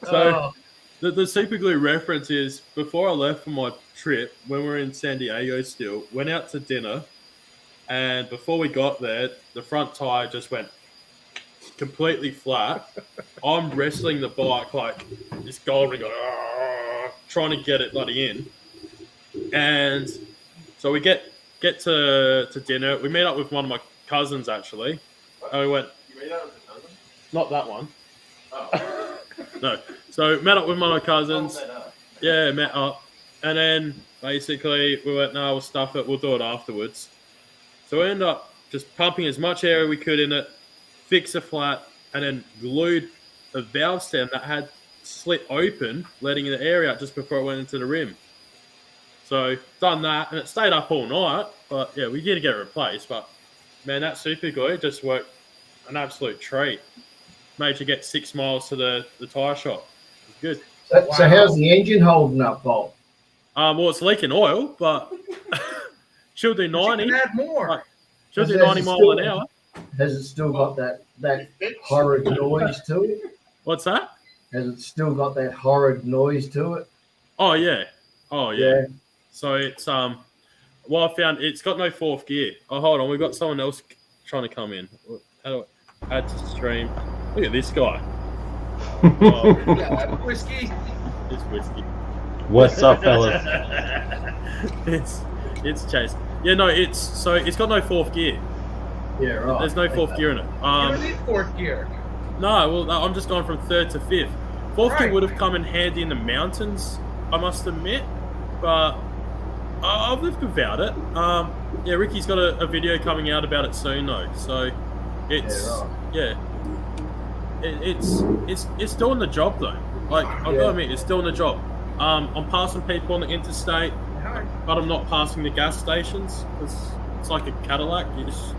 So the super glue reference is before I left for my trip, when we were in San Diego still, went out to dinner, and before we got there, the front tire just went completely flat. I'm wrestling the bike like this Goldwing, trying to get it bloody in. And so we get to dinner. We meet up with one of my cousins actually. And we went. You made that with a cousin? Not that one. Oh. No. So met up with one of my cousins. Yeah, met up. And then basically we went, no, we'll stuff it. We'll do it afterwards. So we ended up just pumping as much air as we could in it, fix a flat, and then glued a valve stem that had slit open, letting the air out just before it went into the rim. So done that, and it stayed up all night. But yeah, we did get it replaced. But man, that super glue just worked an absolute treat. Made you get 6 miles to the tyre shop. It's good. So how's the engine holding up, Bolt? Well, it's leaking oil, but she'll do 90. You can add more. She'll do 90 miles an hour. Has it still got that horrid noise to it? What's that? Has it still got that horrid noise to it? Oh yeah. So it's well, I found it's got no 4th gear. Oh, hold on, we've got someone else trying to come in. How do I add to stream? Look at this guy. Yeah, whiskey. It's whiskey. What's up, fellas? it's Chase. Yeah, no, it's got no 4th gear. Yeah, right. There's no 4th gear in it. You don't need 4th gear. No, well, I'm just going from 3rd to 5th. 4th gear would have come in handy in the mountains, I must admit, but I've lived without it. Yeah, Ricky's got a video coming out about it soon, though. So it's it's doing the job though. Like I've got to admit, it's doing the job. I'm passing people on the interstate, but I'm not passing the gas stations. It's like a Cadillac. You just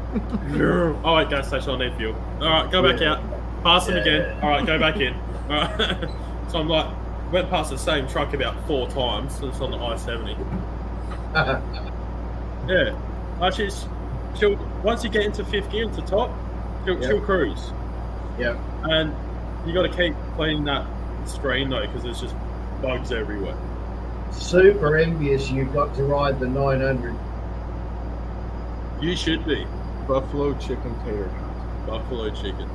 oh wait, gas station, I need fuel. All right, go back out. Pass them again. All right, go back in. All right. So I'm like, went past the same truck about 4 times. So it's on the I-70. Yeah, actually, she'll once you get into 5th gear into top, she'll cruise. Yeah. And you got to keep cleaning that screen though, because there's just bugs everywhere. Super envious you got to ride the 900. You should be. Buffalo chicken tater tots. Buffalo chicken.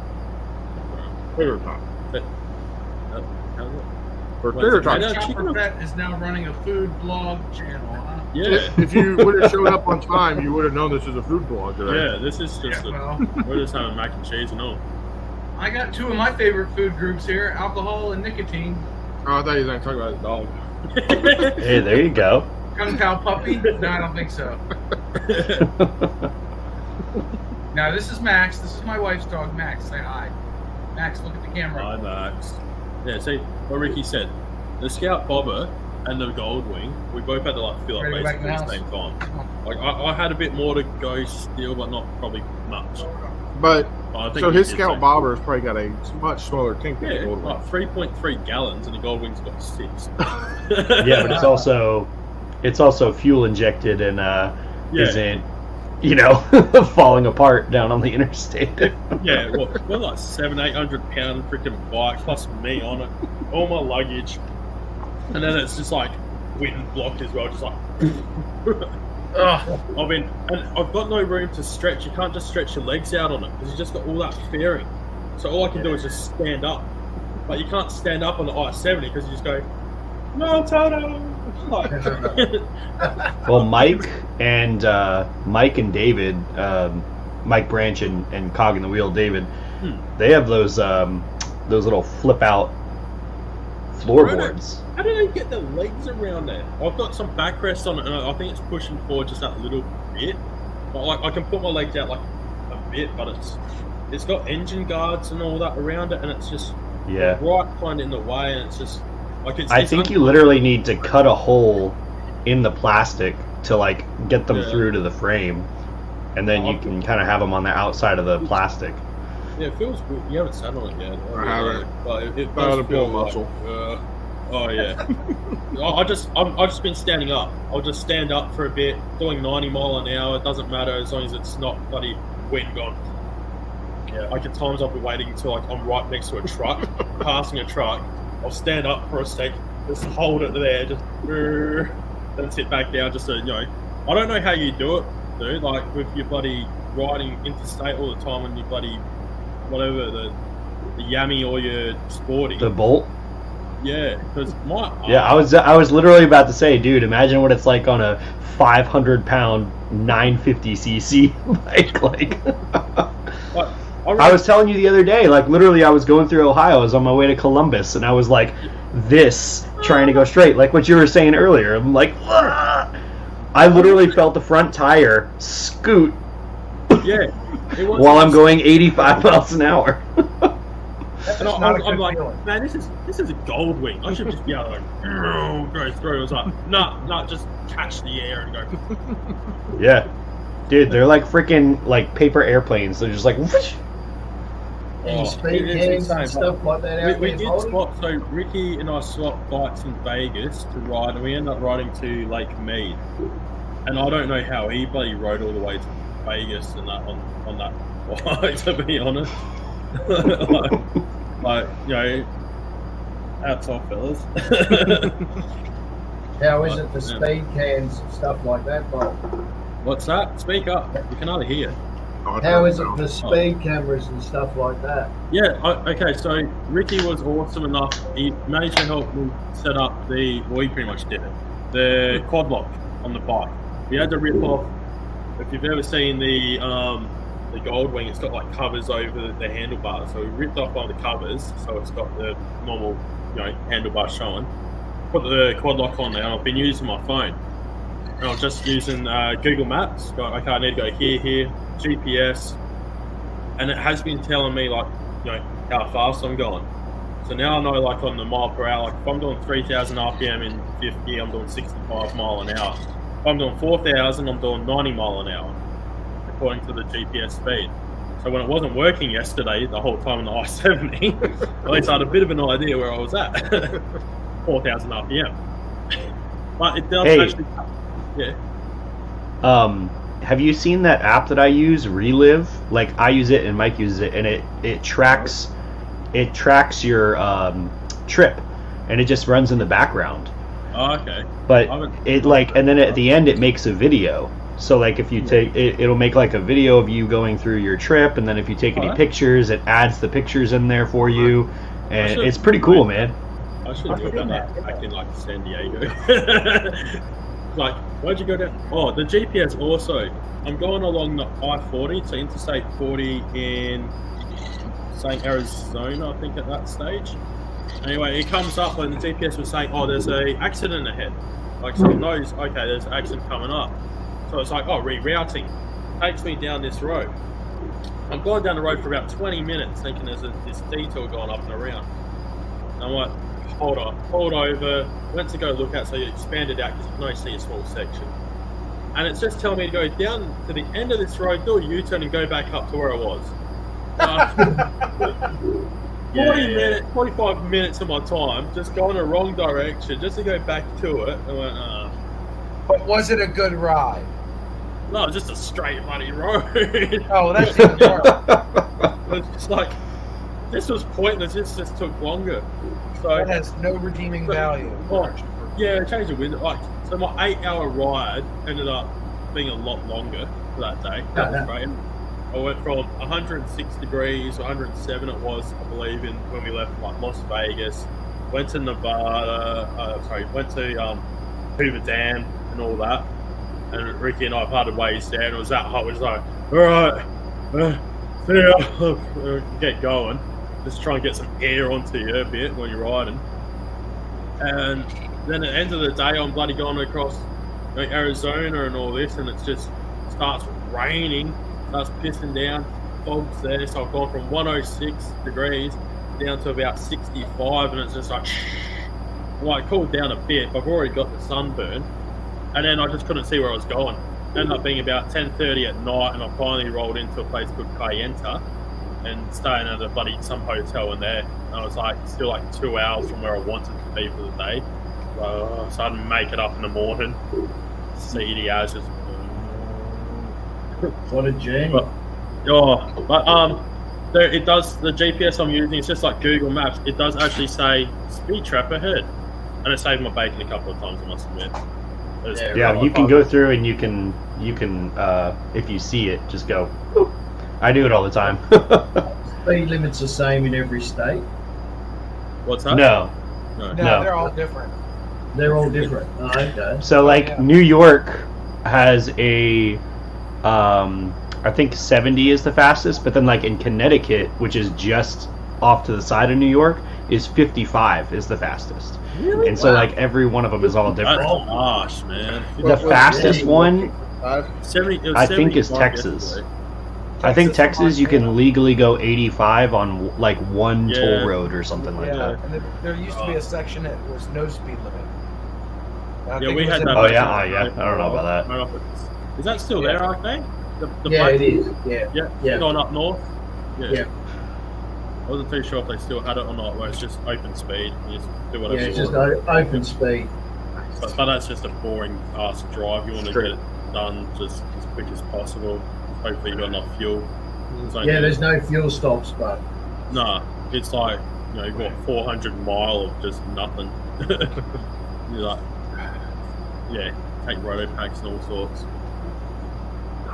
Tater tot. How's it? Or tater tots. Chopperfett is now running a food blog channel. Huh? Yeah. If you would have showed up on time, you would have known this is a food blog today. Yeah, this is just we're just having mac and cheese and all. I got 2 of my favorite food groups here: alcohol and nicotine. Oh, I thought you were going to talk about his dog. Hey, there you go. Kung Pao puppy? No, I don't think so. Now this is Max. This is my wife's dog, Max. Say hi. Max, look at the camera. Hi, Max. Yeah, see what Ricky said. The Scout Bobber and the Goldwing, we both had to like fill up Ready to go back basically in at the the same house? time. Like I had a bit more to go still, but not probably much. But I think so he his did Scout same. Bobber's probably got a much smaller tank than the Yeah, Goldwing. like 3.3 gallons, and the Goldwing's got 6. Yeah, but it's also fuel injected and isn't, falling apart down on the interstate. Yeah, well, we're like 700-800 pound freaking bike plus me on it, all my luggage, and then it's just like wind blocked as well, just like. I've got no room to stretch. You can't just stretch your legs out on it because you just got all that fairing. So all I can do is just stand up, but you can't stand up on the I-70 because you just go, no, Toto. Well, Mike and David, Mike Branch and Cog in the Wheel David, they have those little flip out floorboards. How do they get the legs around there? I've got some backrest on it, and I think it's pushing forward just that little bit. But like I can put my legs out like a bit, but it's got engine guards and all that around it, and it's just right kind of in the way, and it's just like it's. I think you literally need to cut a hole in the plastic to like get them through to the frame, and then you can kind of have them on the outside of the plastic. Yeah, it feels good. You haven't sat on it yet. I haven't. But it Gotta does pull feel a muscle. Like, oh yeah. I've just been standing up. I'll just stand up for a bit, doing 90 mile an hour. It doesn't matter as long as it's not bloody wind gone. Yeah. Like at times I'll be waiting until like I'm right next to a truck, passing a truck. I'll stand up for a sec, just hold it there, just then sit back down. Just to, I don't know how you do it, dude. Like with your bloody riding interstate all the time and you bloody whatever the Yummy or your Sporty. The Bolt. Yeah, because I was literally about to say, dude, imagine what it's like on a 500-pound 950cc bike. Like, I was telling you the other day, like literally, I was going through Ohio. I was on my way to Columbus, and I was like, this trying to go straight, like what you were saying earlier. I'm like, ah! I literally felt the front tire scoot. Yeah, while I'm going 85 miles an hour. And I'm like, man, this is a gold wing. I should just be able to go through. I was like, no, just catch the air and go. Yeah, dude, they're like freaking like paper airplanes. They're just like. Whoosh. Any speed cams and stuff like that. We did swap. So Ricky and I swapped bikes in Vegas to ride, and we ended up riding to Lake Mead. And I don't know how he bloody rode all the way to Vegas and that on that bike, to be honest. like, you know, hats off, fellas. How is it the speed cams and stuff like that, Bob? What's that? Speak up. You can hardly hear. How is it the speed cameras and stuff like that? Yeah, okay, so Ricky was awesome enough. He managed to help me set up he pretty much did it. The quad lock on the bike. We had to rip off, if you've ever seen the gold wing, it's got like covers over the handlebars. So we ripped off one of the covers, so it's got the normal, handlebar showing. Put the quad lock on there, and I've been using my phone. And I was just using Google Maps. Got, okay, I need to go here, GPS, and it has been telling me like, how fast I'm going. So now I know like on the mile per hour, like if I'm doing 3,000 RPM in 50, I'm doing 65 mile an hour. If I'm doing 4,000, I'm doing 90 mile an hour, according to the GPS speed. So when it wasn't working yesterday, the whole time on the I-70, at least I had a bit of an idea where I was at. 4,000 RPM. But it does actually, yeah. Have you seen that app that I use, Relive? Like I use it and Mike uses it, and it tracks your trip, and it just runs in the background. Oh, okay. But it like, and then at the end it makes a video. So like if you take it, it'll make like a video of you going through your trip, and then if you take any pictures, it adds the pictures in there for you, and it's pretty cool, man. I should have done that back in like San Diego. Like, where'd you go down? Oh, the GPS also. I'm going along the I-40, so Interstate 40 in St. Arizona, I think, at that stage. Anyway, it comes up and the GPS was saying, oh, there's an accident ahead. Like, so it knows, okay, there's an accident coming up. So it's like, oh, rerouting. Takes me down this road. I'm going down the road for about 20 minutes thinking there's this detour going up and around. And I'm like, hold over, went to go look at, so you expanded out because you can only see a small section. And it's just telling me to go down to the end of this road, do a U-turn and go back up to where I was. 45 minutes of my time just going the wrong direction just to go back to it. I went, But was it a good ride? No, just a straight muddy road. Oh, that's even worse. It's just like, this was pointless, this just took longer. So that has no redeeming value. Yeah, change the window. Like, so my 8-hour ride ended up being a lot longer for that day. That was great. I went from 106 degrees, 107 it was, I believe, when we left like Las Vegas. Went to Nevada. Went to Hoover Dam and all that. And Ricky and I parted ways there, and it was that hot. It was like, all right, see ya. Get going. Just try and get some air onto you a bit when you're riding. And then at the end of the day, I'm bloody going across Arizona and all this, and it just starts raining, starts pissing down, fog's there. So I've gone from 106 degrees down to about 65, and it's just like, well, it cooled down a bit. I've already got the sunburn, and then I just couldn't see where I was going. Ended up being about 10:30 at night, and I finally rolled into a place called Cayenta and staying at some hotel in there. And I was like still like 2 hours from where I wanted to be for the day. So I had to make it up in the morning. Seedy as just. What a journey. It does, the GPS I'm using, it's just like Google Maps. It does actually say speed trap ahead, and it saved my bacon a couple of times, I must admit. Yeah, you can go through and you can if you see it, just go. Boop. I do it all the time. speed limit's the same in every state? What's that? No. No, No. they're all different. They're all different. Oh, okay. So like yeah. New York has a I think 70 is the fastest, but then like in Connecticut, which is just off to the side of New York, is 55 is the fastest. Really? And so like every one of them is all different. That's harsh, man. The fastest one 70, it was I think is 75 Texas. yesterday. I think Texas, Texas you can Montana. legally go 85 on like one Yeah. toll road or something like Yeah, that. and there used to be a section that was no speed limit. I Yeah, think we it was had in- that. Oh, yeah, yeah. I don't know about that. Right off it. Is that still there, I think? The Yeah, black- it is. Yeah. Yeah, Yeah. going up north. Yeah. I wasn't too sure if they still had it or not, where it's just open speed. You just do Yeah, whatever it's you just want. open speed. But that's just a boring ass drive. You want to Straight. get it done just as quick as possible. Hopefully you got enough fuel. Yeah, there's no fuel stops, but Nah, it's like, you've got 400 mile of just nothing. You're like, yeah, take roto packs and all sorts.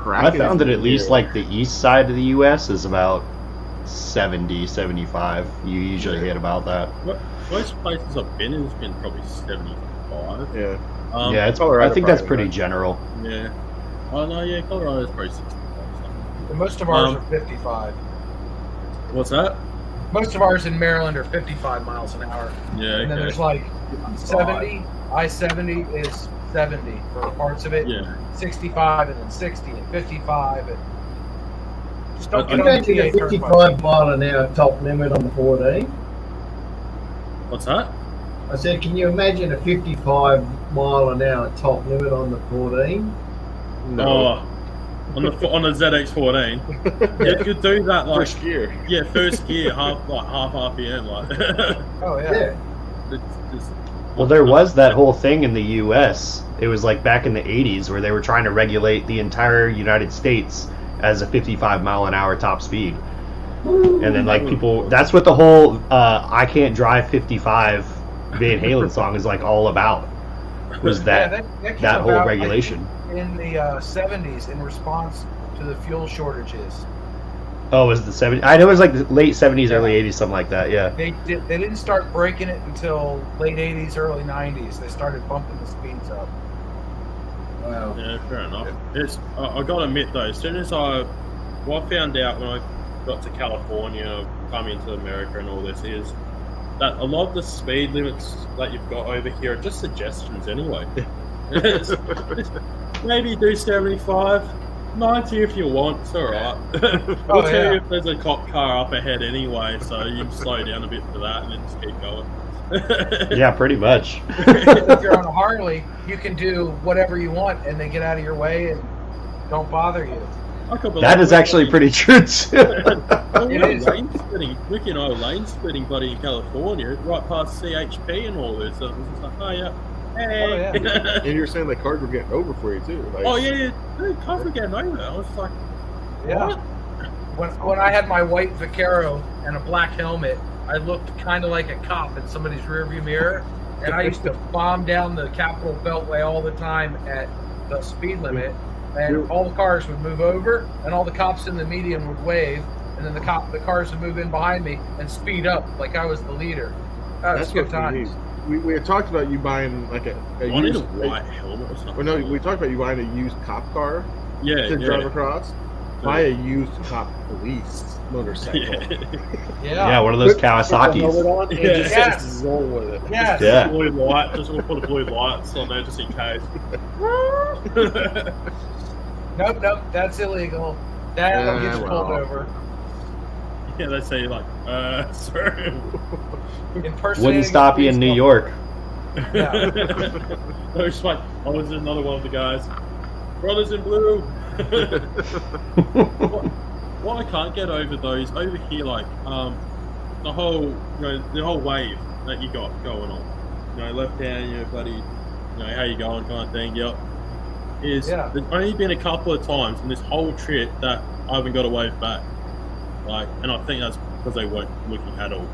I found that at least like the east side of the US is about 70, 75. You usually hit about that. Most places I've been in has been probably 75. Yeah. Yeah, it's Colorado I think that's probably, pretty general. Yeah. Oh no, yeah, Colorado's probably 65. And most of ours Um, are 55. What's that? Most of ours in Maryland are 55 miles an hour. Yeah, And then okay. there's like 70, I-70 is 70 for parts of it. Yeah. 65 and then 60 and 55 and just don't I get on the imagine a PA turnpike. 55 mile an hour top limit on the 14. What's that? I said, can you imagine a 55 mile an hour top limit on the 14? No. Oh, on the ZX14. Yeah, you could do that like First gear. yeah, first gear, half RPM, like. Oh yeah. Yeah. It's just, Well, there was that whole thing in the U.S. It was like back in the 80s where they were trying to regulate the entire United States as a 55 mile an hour top speed. And then like people, that's what the whole I Can't Drive 55 Van Halen song is like all about. Was that came that whole about, regulation? I think, in the 70s in response to the fuel shortages. Oh, was the 70s? I know it was like the late 70s, early 80s, something like that. Yeah. They didn't start breaking it until late 80s, early 90s. They started bumping the speeds up. Wow. yeah, fair enough. It's I gotta admit though, as soon as I found out when I got to California, coming to America and all this is that a lot of the speed limits that you've got over here are just suggestions anyway. Maybe do 75, 90 if you want, it's alright. We'll tell yeah. you if there's a cop car up ahead anyway, so you can slow down a bit for that and then just keep going. Yeah, pretty much. If you're on a Harley, you can do whatever you want, and they get out of your way and don't bother you. That is actually pretty true too. It is. Lane splitting, Ricky and I were lane splitting, buddy, in California, right past CHP and all this. So it was just like, oh yeah, hey. Oh, yeah. And you were saying the cars were getting over for you too. Like, Oh yeah, dude, cars were getting over. I was like, Yeah. what? When I had my white Vaquero and a black helmet, I looked kind of like a cop in somebody's rearview mirror, and I used to bomb down the Capitol Beltway all the time at the speed limit, and all the cars would move over, and all the cops in the median would wave, and then the cars would move in behind me and speed up like I was the leader. That was that's good what we times. need. We had talked about you buying like a I need used. a white helmet or something. Well, no, we talked about you buying a used cop car Yeah, to drive yeah. across. Buy a used cop police motorcycle. Yeah, one of those Put the helmet Kawasaki's. on and Yeah. just Yes. roll with it. Yes. Yeah. Blue light, just we'll put a blue lights on there just in case. Nope, that's illegal. That'll get you pulled well. over. Yeah, they say like, sorry. Impersonating Wouldn't a stop you in police New car. York. Yeah. I was like, I was another one of the guys. Brothers in blue. what I can't get over those over here, like the whole wave that you got going on. Left hand, buddy. How you going, kind of thing. Yep. There's only been a couple of times in this whole trip that I haven't got a wave back. And I think that's because they weren't looking at all.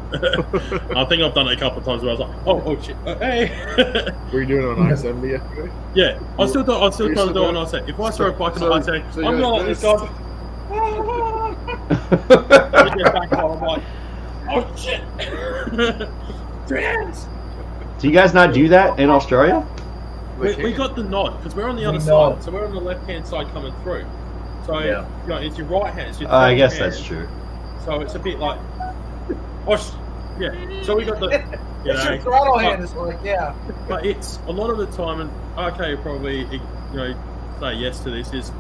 I think I've done it a couple of times where I was like, oh shit, hey. Were you doing it on I-70 yesterday? Yeah, I still trying to do it on doing- I-70. If I saw a bike on so- I-70, so I'm you're not like like this guy. I get back home, I'm like, oh shit. Trans. Do you guys not do that in Australia? We got the nod because we're on the other nod. side, so we're on the left-hand side coming through. So Yeah. you know, it's your right hand. It's your I third guess hand. that's true. So it's a bit like, yeah. So we got the, you It's know, your throttle but- hand. It's like, yeah. But it's a lot of the time, and okay, probably you know say yes to this is.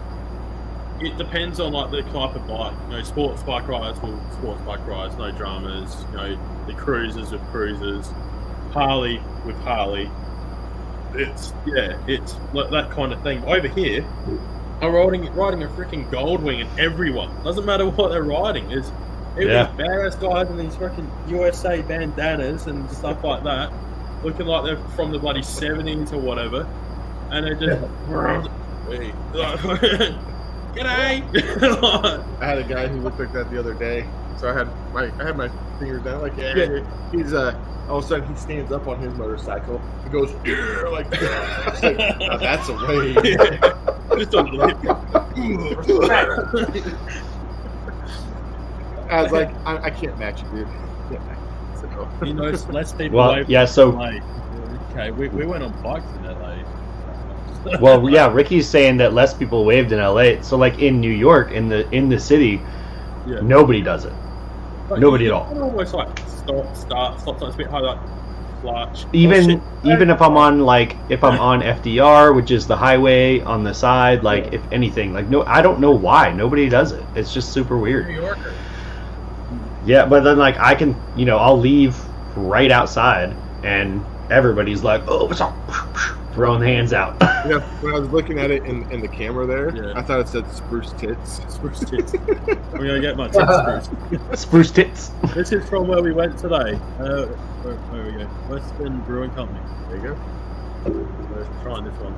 It depends on like the type of bike. You know, sports bike riders will sports bike riders, no dramas. You know, the cruisers with cruisers, Harley with Harley. It's like that kind of thing. Over here, I'm riding a freaking Goldwing, and everyone doesn't matter what they're riding. It's Yeah. badass guys in these freaking USA bandanas and stuff like that, looking like they're from the bloody 70s or whatever, and they're just. G'day! I had a guy who looked like that the other day. So I had my fingers down, like he's all of a sudden he stands up on his motorcycle. He goes, yeah, like now that's a way. Just a little hip. I was like, I can't match you, dude. I can't match you. So, no. He knows less people. Well, away yeah, from so- LA. Okay, we went on bikes in LA. Well, yeah, Ricky's saying that less people waved in LA. So, like in New York, in the city, Yeah. nobody does it. Like, Nobody you at all. can almost like stop, start, it's a bit hard, like clutch. Even Oh, shit. even if I'm on FDR, which is the highway on the side, like if anything, like no, I don't know why nobody does it. It's just super New weird. Yorker. Yeah, but then like I can, I'll leave right outside, and everybody's like, "Oh, what's up?" Throwing hands out. Yeah, when I was looking at it in the camera there, Yeah. I thought it said spruce tits. Spruce tits. I'm gonna get my tits spruce. Spruce tits. This is from where we went today. Where we go? Western Brewing Company. There you go. We're trying this one.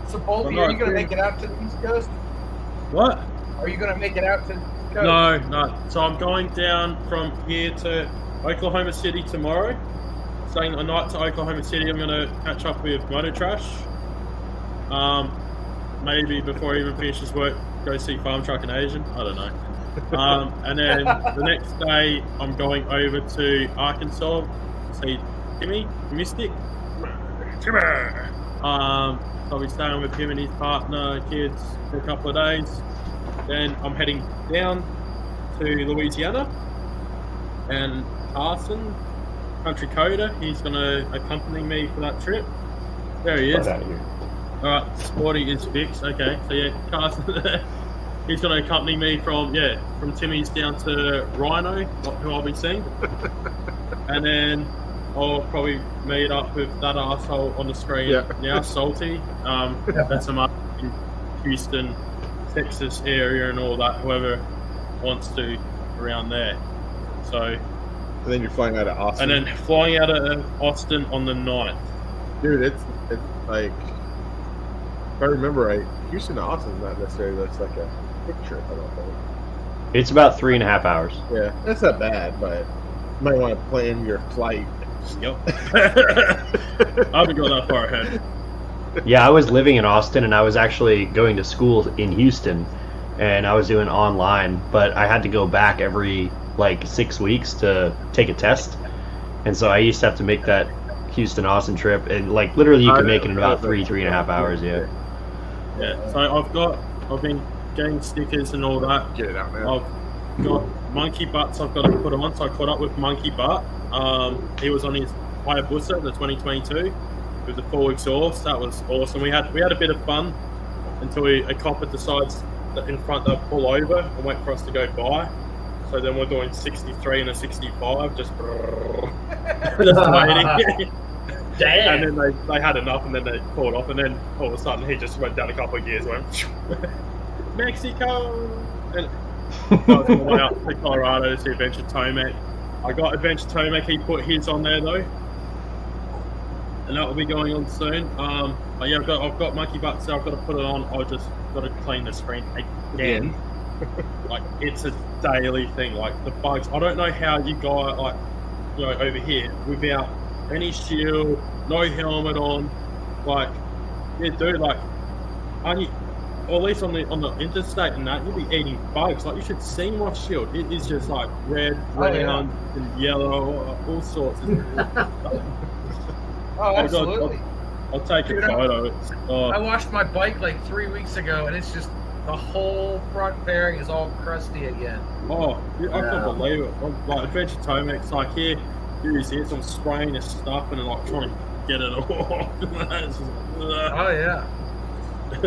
So, Bolty, are you going to make it out to the East Coast? What? Are you going to make it out to the East Coast? No. So I'm going down from here to Oklahoma City tomorrow. Staying a night to Oklahoma City. I'm going to catch up with Motor Trash. Maybe before he even finishes work, go see Farm Truck and Asian. I don't know. And then the next day, I'm going over to Arkansas to see Timmy, Mystic. So I'll be staying with him and his partner, kids, for a couple of days. Then I'm heading down to Louisiana, and Carson, Country Coda, he's going to accompany me for that trip. There he is. Out of here. Alright, Sporty is fixed. Okay, so yeah, Carson, he's going to accompany me from Timmy's down to Rhino, who I'll be seeing. And then I'll probably meet up with that arsehole on the screen now, Salty. That's some up in Houston, Texas area and all that, whoever wants to around there. So, And then you're flying out of Austin. and then flying out of Austin on the 9th. Dude, it's like, if I remember right, Houston to Austin is not necessarily that's like a quick trip, I don't think. It's about 3.5 hours. Yeah, that's not bad, but you might want to plan your flight. Yep. I haven't got that far ahead. Yeah, I was living in Austin, and I was actually going to school in Houston, and I was doing online, but I had to go back every like 6 weeks to take a test, and so I used to have to make that Houston-Austin trip, and like literally you can make it in about 3.5 hours. Yeah. Yeah. So I've been getting stickers and all that. Get it out, man. I've got Monkey Butts I've got to put on, so I caught up with Monkey Butt. He was on his Hayabusa, the 2022, with the 4 exhaust. That was awesome. We had a bit of fun until a copper decides that in front they'll pull over and wait for us to go by. So then we're doing 63 and a 65, just waiting. Damn. And then they had enough, and then they pulled off, and then all of a sudden he just went down a couple of gears, went Mexico, and I was on my way up to Colorado to see Adventure Tomac. I got Adventure Tomac. He put his on there though, and that will be going on soon. But yeah, I've got Monkey Butts. So I've got to put it on. I've just got to clean the screen again. Like it's a daily thing. Like the bugs. I don't know how you guys over here without any shield, no helmet on. Like, yeah, dude. Like, or at least on the interstate and that, you'll be eating bugs. Like, you should see my shield. It is just like red, brown, and yellow, all sorts. Oh, absolutely. I'll take a photo. I washed my bike like 3 weeks ago, and it's just the whole front fairing is all crusty again. Oh, I can't believe it. Like Adventure Tomex, like here he is. I'm spraying this stuff and like trying to get it off. Oh yeah.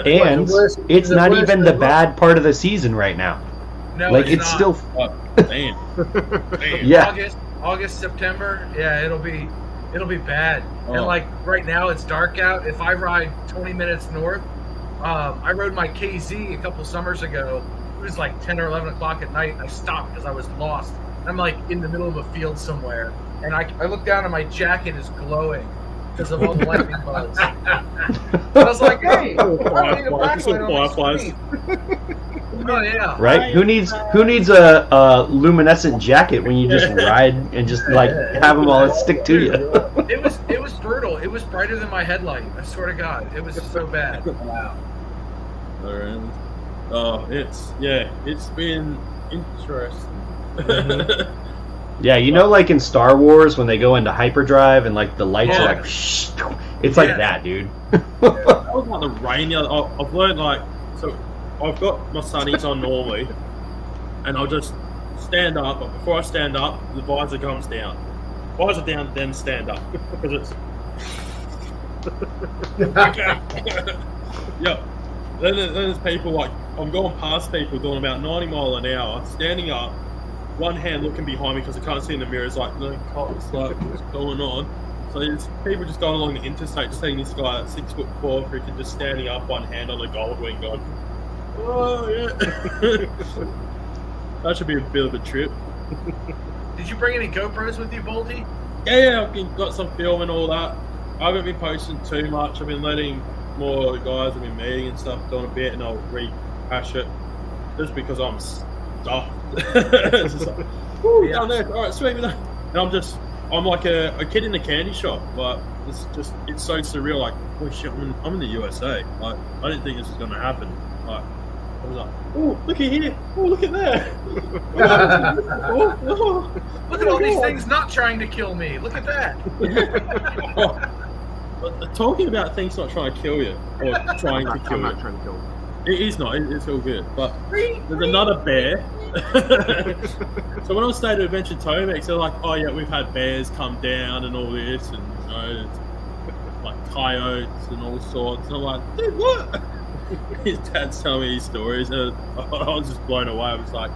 And it's not even the bad part of the season right now. No, like it's still. Damn. Yeah. August, September. Yeah, it'll be bad. Oh. And like right now, it's dark out. If I ride 20 minutes north, I rode my KZ a couple summers ago. It was like 10 or 11 o'clock at night, and I stopped because I was lost. I'm like in the middle of a field somewhere, and I look down and my jacket is glowing because of all the lightning bugs. I was like, hey, I don't need a backlight on my screen. Oh yeah. Right? Who needs a luminescent jacket when you just ride and just like have them all stick to you? It was brutal. It was brighter than my headlight. I swear to God, it was so bad. Wow. Oh, it's been interesting. Yeah, you know, like in Star Wars when they go into hyperdrive and like the lights are like, it's like that, dude. That was like the rain. I've learned like, so I've got my sunnies on normally, and I'll just stand up. But before I stand up, the visor comes down. Visor down, then stand up because it's. Yeah. Then there's people like, I'm going past people doing about 90 miles an hour, standing up, one hand looking behind me because I can't see in the mirrors, like, no cops, like, what's going on? So there's people just going along the interstate, just seeing this guy at 6'4", freaking just standing up, one hand on the gold wing, going, oh yeah. That should be a bit of a trip. Did you bring any GoPros with you, Bolty? Yeah, I've got some film and all that. I haven't been posting too much. I've been letting more guys I've been meeting and stuff doing a bit, and I'll rehash it just because I'm stuffed. It's just like, woo, down there, all right, sweet. And I'm like a kid in a candy shop. Like it's so surreal. Like, holy shit, I'm in the USA. Like, I didn't think this was gonna happen. Like, I was like, oh, look at here, oh, look at there. Look at all these things not trying to kill me. Look at that. Talking about things not trying to kill you or trying to kill you. I'm not trying to kill you. It is not. It's all good. But there's another bear. So when I stayed at Adventure Tomex, they're like, oh yeah, we've had bears come down and all this, and you know, it's like coyotes and all sorts. And I'm like, dude, what? His dad's telling me these stories, and I was just blown away. I was like,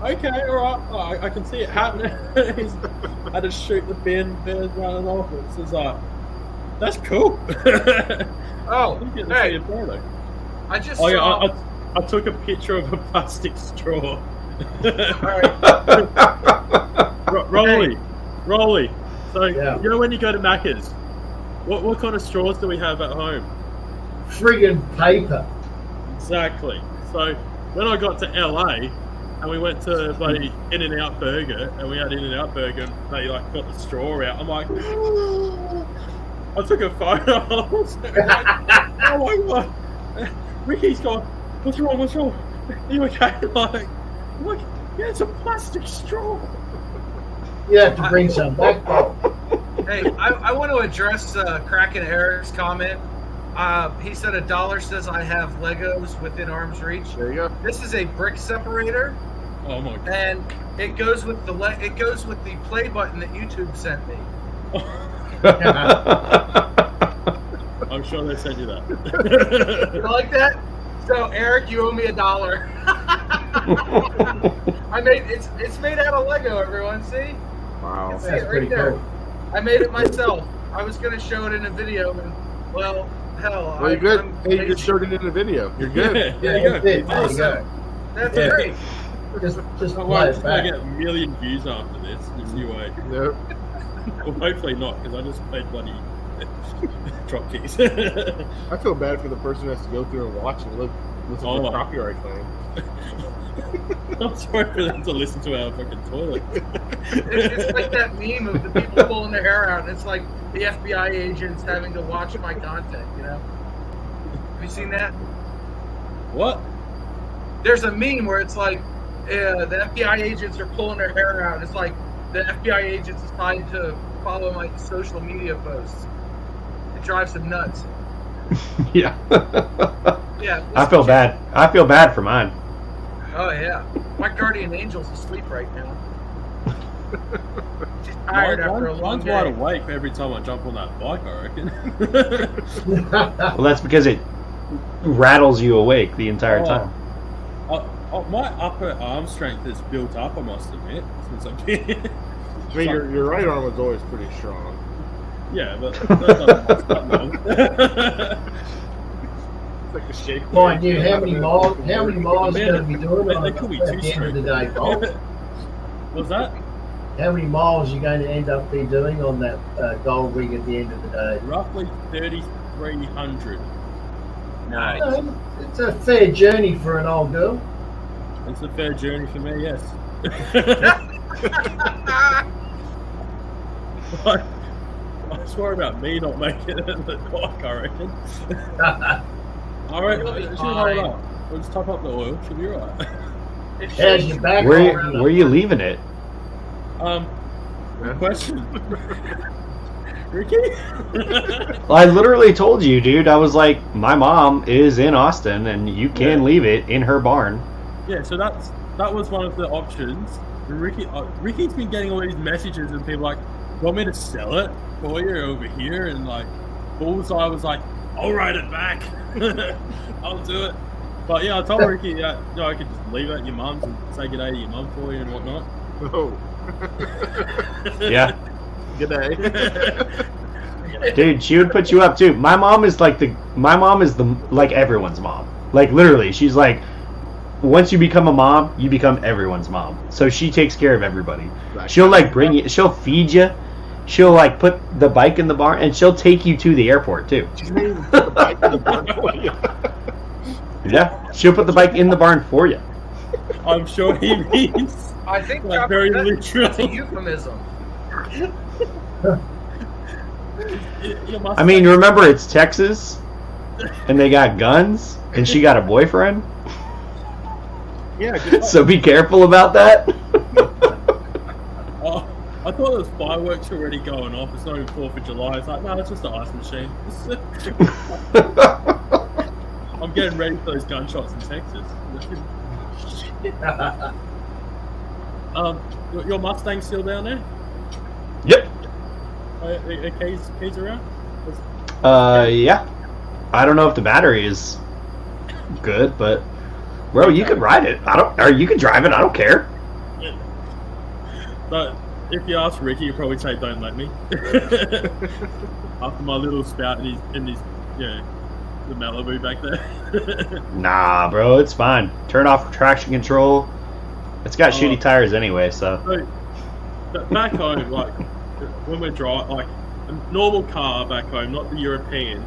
okay, all right, I can see it happening. I had to shoot the bears running off. It's just like, that's cool. Oh, hey. I just saw... I took a picture of a plastic straw. Rolly. So, you know when you go to Macca's, what kind of straws do we have at home? Friggin' paper. Exactly. So, when I got to LA, and we went to bloody In-N-Out Burger, and we had In-N-Out Burger, and they like got the straw out. I'm like, I took a photo. I was like, oh my god! Ricky's gone. What's wrong? Are you okay? Like, yeah, it's a plastic straw. You have to bring some back. Hey, I want to address Kraken Eric's comment. He said $1 says I have Legos within arm's reach. There you go. This is a brick separator. Oh my god! And it goes with the play button that YouTube sent me. I'm sure they sent you that. You like that? So Eric, you owe me $1. It's made out of Lego. Everyone, see? Wow, see it right there. Cool. I made it myself. I was gonna show it in a video, and well, hell. Well, you're good. Hey, you just showed it in the video. You're good. Yeah, you go. Awesome. That's great. Just play it back. I get a million views after this. There's no way. Nope. Well, hopefully not, because I just played bloody drop kicks. I feel bad for the person who has to go through and watch and listen to the copyright claim. I'm sorry for them to listen to our fucking toilet. It's like that meme of the people pulling their hair out, and it's like the FBI agents having to watch my content, you know? Have you seen that? What? There's a meme where it's like the FBI agents are pulling their hair out. It's like the FBI agents decide to follow my social media posts. It drives them nuts. Yeah. Yeah. I feel bad. I feel bad for mine. Oh yeah. My guardian angel's asleep right now. She's tired after a long Mine's day. wide awake every time I jump on that bike, I reckon. Well, that's because it rattles you awake the entire time. My upper arm strength is built up, I must admit, since I've been here. I mean, your right arm was always pretty strong. Yeah, but that's not long. It's like the shake. Mind you, how many miles are you going to be doing Man, on they could be at too the end of the straight. day, Bolt? What's that? How many miles are you going to end up be doing on that gold rig at the end of the day? Roughly 3,300. Nice. It's a fair journey for an old girl. It's a fair journey for me, yes. I just worry about me not making it in the bike, I reckon. All right, You'll be should fine. hold up. We'll just top up the oil. Should be right. It How's shows your you back? Where are you leaving it? Question. Ricky? I literally told you, dude. I was like, my mom is in Austin, and you can leave it in her barn. Yeah, so that was one of the options. Ricky's been getting all these messages and people like, "You want me to sell it for you over here?" And like, Bullseye was like, "I'll write it back. I'll do it." But yeah, I told Ricky that I could just leave it at your mum's and say good day to your mum for you and whatnot. Oh. Yeah. Good day. Dude, she would put you up too. My mom is like everyone's mom. Like literally, she's like, once you become a mom, you become everyone's mom. So she takes care of everybody. Right. She'll like bring you, she'll feed you, she'll like put the bike in the barn, and she'll take you to the airport too. She's made me put the bike in the barn for you. Yeah, she'll put the bike in the barn for you. I'm sure he means I think like very that's a literal. euphemism. I mean, remember it's Texas, and they got guns, and she got a boyfriend. Yeah, good. So be careful about that. Oh, I thought there was fireworks already going off. It's not even 4th of July. It's like, no, it's just an ice machine. I'm getting ready for those gunshots in Texas. Your Mustang's still down there? Yep. Are keys around? Yeah. I don't know if the battery is good, but bro, you could ride it. Or you could drive it. I don't care. But if you ask Ricky, he'll probably say, "Don't let me." After my little spout in his the Malibu back there. Nah, bro, it's fine. Turn off traction control. It's got shitty tires anyway, so. So, back home, like when we're driving, like a normal car back home, not the European,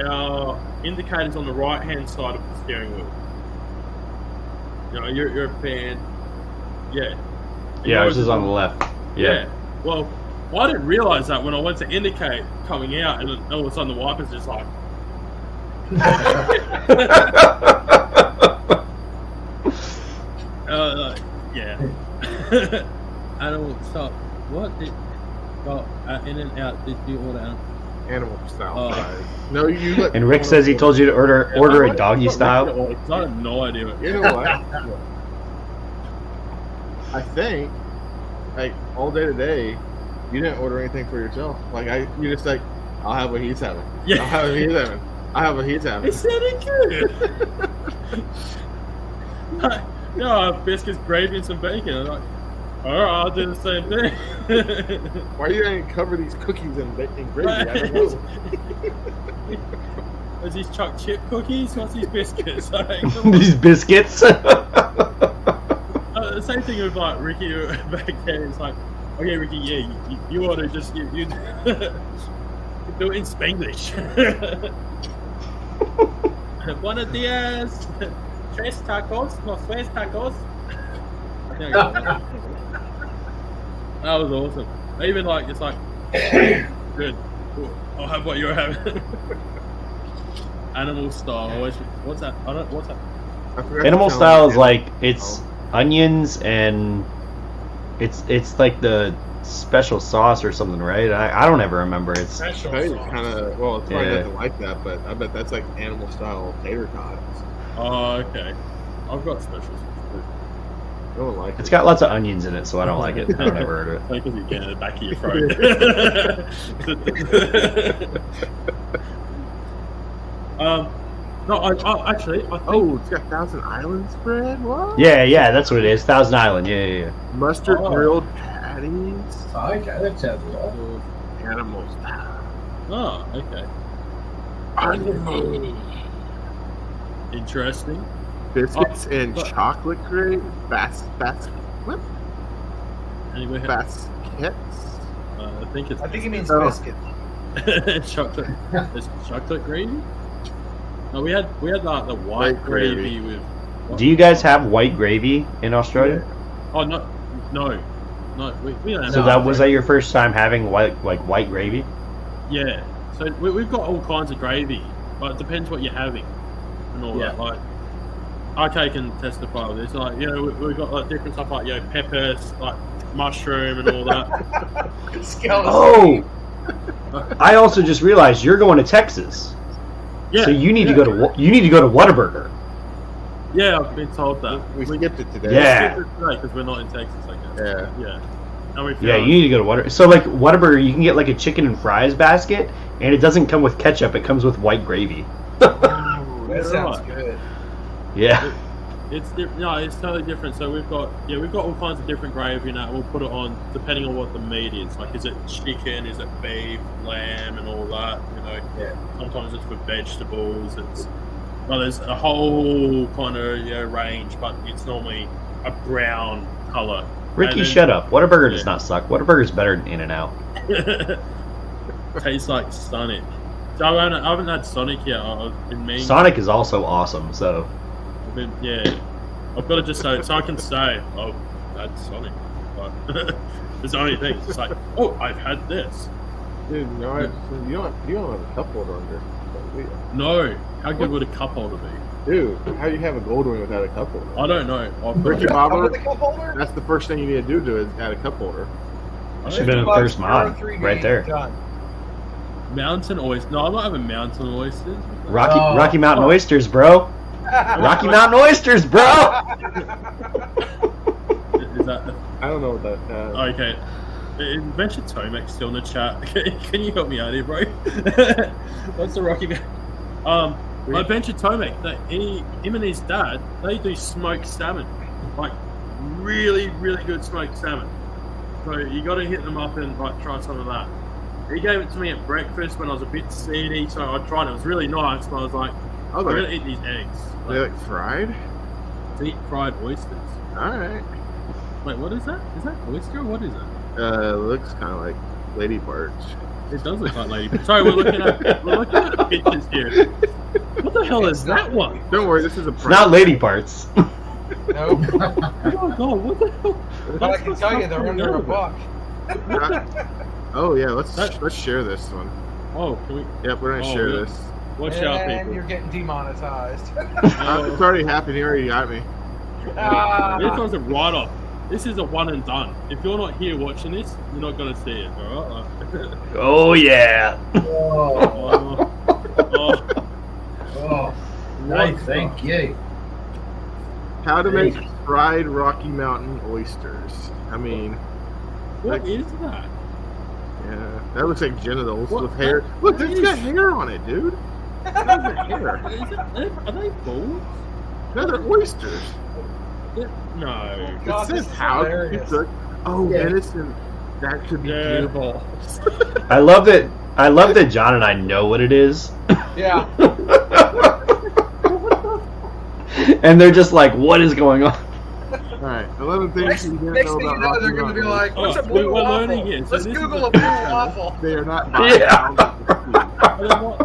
our indicator's on the right-hand side of the steering wheel. You know, European, yeah. Yeah, ours is on the left. Yeah. Well, I didn't realise that when I went to indicate coming out, and all of a sudden the wiper's just like. Yeah. Animal stop. What? In and out. Did you order? Animal style. Oh. Guys. No, you let. And Rick says he told you to order a doggy style. Because I have no idea. You know what? I think, like all day today, you didn't order anything for yourself. Like you just like, I'll have what he's having. Yeah. I'll have what he's having. I have what he's having. It sounded good. No, I have biscuits, gravy, and some bacon. I'm like, all right, I'll do the same thing. Why do you didn't cover these cookies in gravy? I don't know. Is these choc chip cookies? What's these biscuits? These biscuits. The same thing with like Ricky back then. It's like, okay, Ricky, yeah, you order just you do it in Spanglish. Buenos dias, tres tacos, no tres tacos. That was awesome. Even like it's like good. I'll have what you're having. Animal style. What's that? What's that? I forgot Animal to tell style him. is like it's onions and it's like the special sauce or something, right? I don't ever remember. It's Special Kind sauce. of well, it's probably Yeah. nothing like that, but I bet that's like animal style tater tots. Oh, okay. I've got specials. I don't like it's it. got lots of onions in it, so I don't like it. I've never heard of it. Because you get in the back of your throat. No, I think. Oh, it's got Thousand Island spread. What? Yeah, that's what it is. Thousand Island. Yeah. Mustard Oh. grilled patties. Oh, okay, that sounds right. Animal style. Oh, okay. Onion. Interesting. Biscuits and look. chocolate grade. Anyway, Baskets. I think it's I think he means Oh. biscuit. chocolate. It's chocolate gravy. No, we had the white White gravy gravy. with. Do you guys have white gravy in Australia? Oh no, we don't have. So that. was that your first time having white gravy? Yeah. So we've got all kinds of gravy, but it depends what you're having and all that. Like, RK can testify with this. Like, you know, we've got like different stuff like, you know, peppers, like mushroom and all that. Skeleton. Oh, I also just realized you're going to Texas, Yeah. so you need to go to Whataburger. Yeah, I've been told that. We skipped it today. Yeah. Because we're not in Texas, I guess. Yeah. Yeah. And we Yeah, you need to go to Whataburger. So like Whataburger, you can get like a chicken and fries basket, and it doesn't come with ketchup; it comes with white gravy. That sounds good. Yeah. It's totally different. So we've got all kinds of different gravy now. We'll put it on depending on what the meat is. Like, is it chicken? Is it beef, lamb, and all that? You know. Yeah. Sometimes it's for vegetables. There's a whole kind of range, but it's normally a brown color. Ricky, And then- shut up. Whataburger does Yeah. not suck. Whataburger's better than In-N-Out. Tastes like Sonic. So I haven't had Sonic yet. I've been meaning. Sonic is also awesome. So I've got to just say, so I can say, oh, that's Sonic. But it's the only thing. It's like, oh, I've had this. Dude, no, you don't have a cup holder under. No, how good would a cup holder be? Dude, how do you have a gold wing without a cup holder? I don't know. Ricky Come with Bobber, the cup holder? that's the first thing you need to do is add a cup holder. should have been in the first mod, right there. Done. Mountain oysters. No, I'm not having mountain oysters. Rocky Mountain oysters, bro. Rocky Mountain oysters, bro. Is that I don't know what that. okay? Adventure Tomek still in the chat. Can you help me out here, bro? What's the Rocky Mountain? Adventure Tomek. Him and his dad, they do smoked salmon, like really, really good smoked salmon. So you got to hit them up and like try some of that. He gave it to me at breakfast when I was a bit seedy, so I tried it. It was really nice, but I was like, Oh, I'm they're, gonna eat these eggs. they like fried? Deep fried oysters. Alright. Wait, what is that? Is that oyster or what is it? Looks kind of like lady parts. It does look like lady. Sorry, we're looking at pictures here. What the hell is that one? Don't worry, this is a It's prank. not lady parts. Nope. Oh my god, what the hell? But I can tell you they're under $1. Oh yeah, let's share this one. Oh, can we? Yep, we're gonna Oh, share really? this. Watch out, And people. you're getting demonetized. It's already happened. He already got me. This one's a write-off. This is a one and done. If you're not here watching this, you're not gonna see it. All right? Oh yeah. Oh, Oh, oh. No, thank you. How to make fried Rocky Mountain oysters. I mean, what is that? yeah, that looks like genitals What? with hair. Look, That it's got is- hair on it, dude. How's it hair? Are they balls? No, they're oysters. No. God, It this says is how to hilarious. cook. Oh, Yeah. venison. That could be Yeah. beautiful. I love that John and I know what it is. Yeah. And they're just like, what is going on? Alright, 11 things Next you didn't thing know you about know, Rocky they're going to be Mountain. like, what's a Oh, blue we're waffle? learning here. So Let's this is Google the a blue future. waffle. They are not Yeah.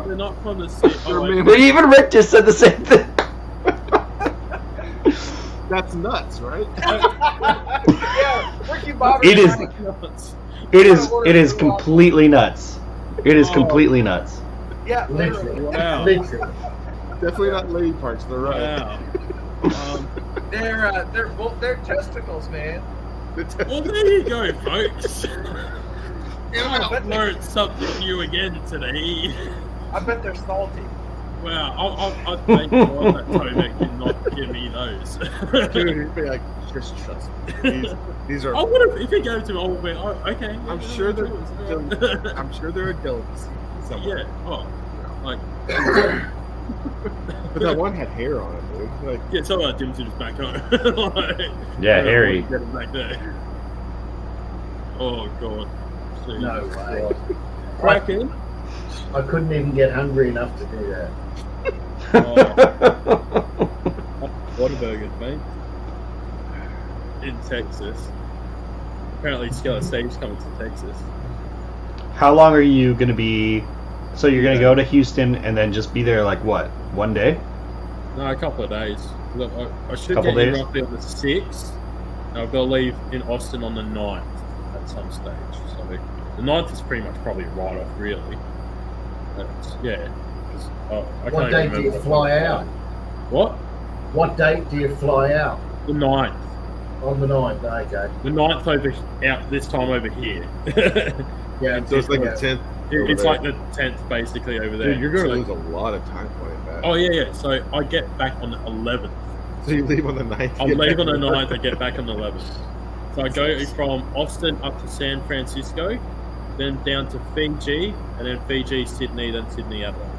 They're not from the sea. Oh, wait. But even Rick just said the same thing. That's nuts, right? Yeah, Ricky Bobber. It is- Nuts. It is completely nuts. It is completely nuts. Yeah, literally. Literally. Wow. Literally. Definitely not lady parts. They're right. Wow. They're testicles, man. Well, there you go, folks. I've learned something new again today. I bet they're salty. Wow, I thank God that Tomek did not give me those. Dude, he'd be like, just trust me. These are. I would have, if he gave to me, I would have been, okay. I'm sure they're. I'm sure they're a delicacy. Yeah, oh, like. But that one had hair on it, dude. Like, Yeah, some of that Dim's just back home. Like, Yeah, hairy. Get him back there. Oh, God. Jeez. No way. Cracking. I couldn't even get hungry enough to do that. Whataburger, mate. In Texas. Apparently, Skeller Steve's coming to Texas. How long are you going to be? So you're going to go to Houston and then just be there like what? One day? No, a couple of days. Look, I should Couple get days? here roughly on the 6th. And I've got to leave in Austin on the 9th at some stage. So the 9th is pretty much probably right off, really. But, yeah. I What date do you fly out? What? What date do you fly out? The 9th. On the 9th, okay. The 9th over out this time over here. Yeah, so it's like the 10th. It's like the 10th basically over there. Dude, you're going to So- lose a lot of time flying back. Oh, yeah. So I get back on the 11th. So you leave on the 9th. I'll leave on the 9th, I get back on the 11th. So I go from Austin up to San Francisco, then down to Fiji, and then Fiji, Sydney, then Sydney, Adelaide.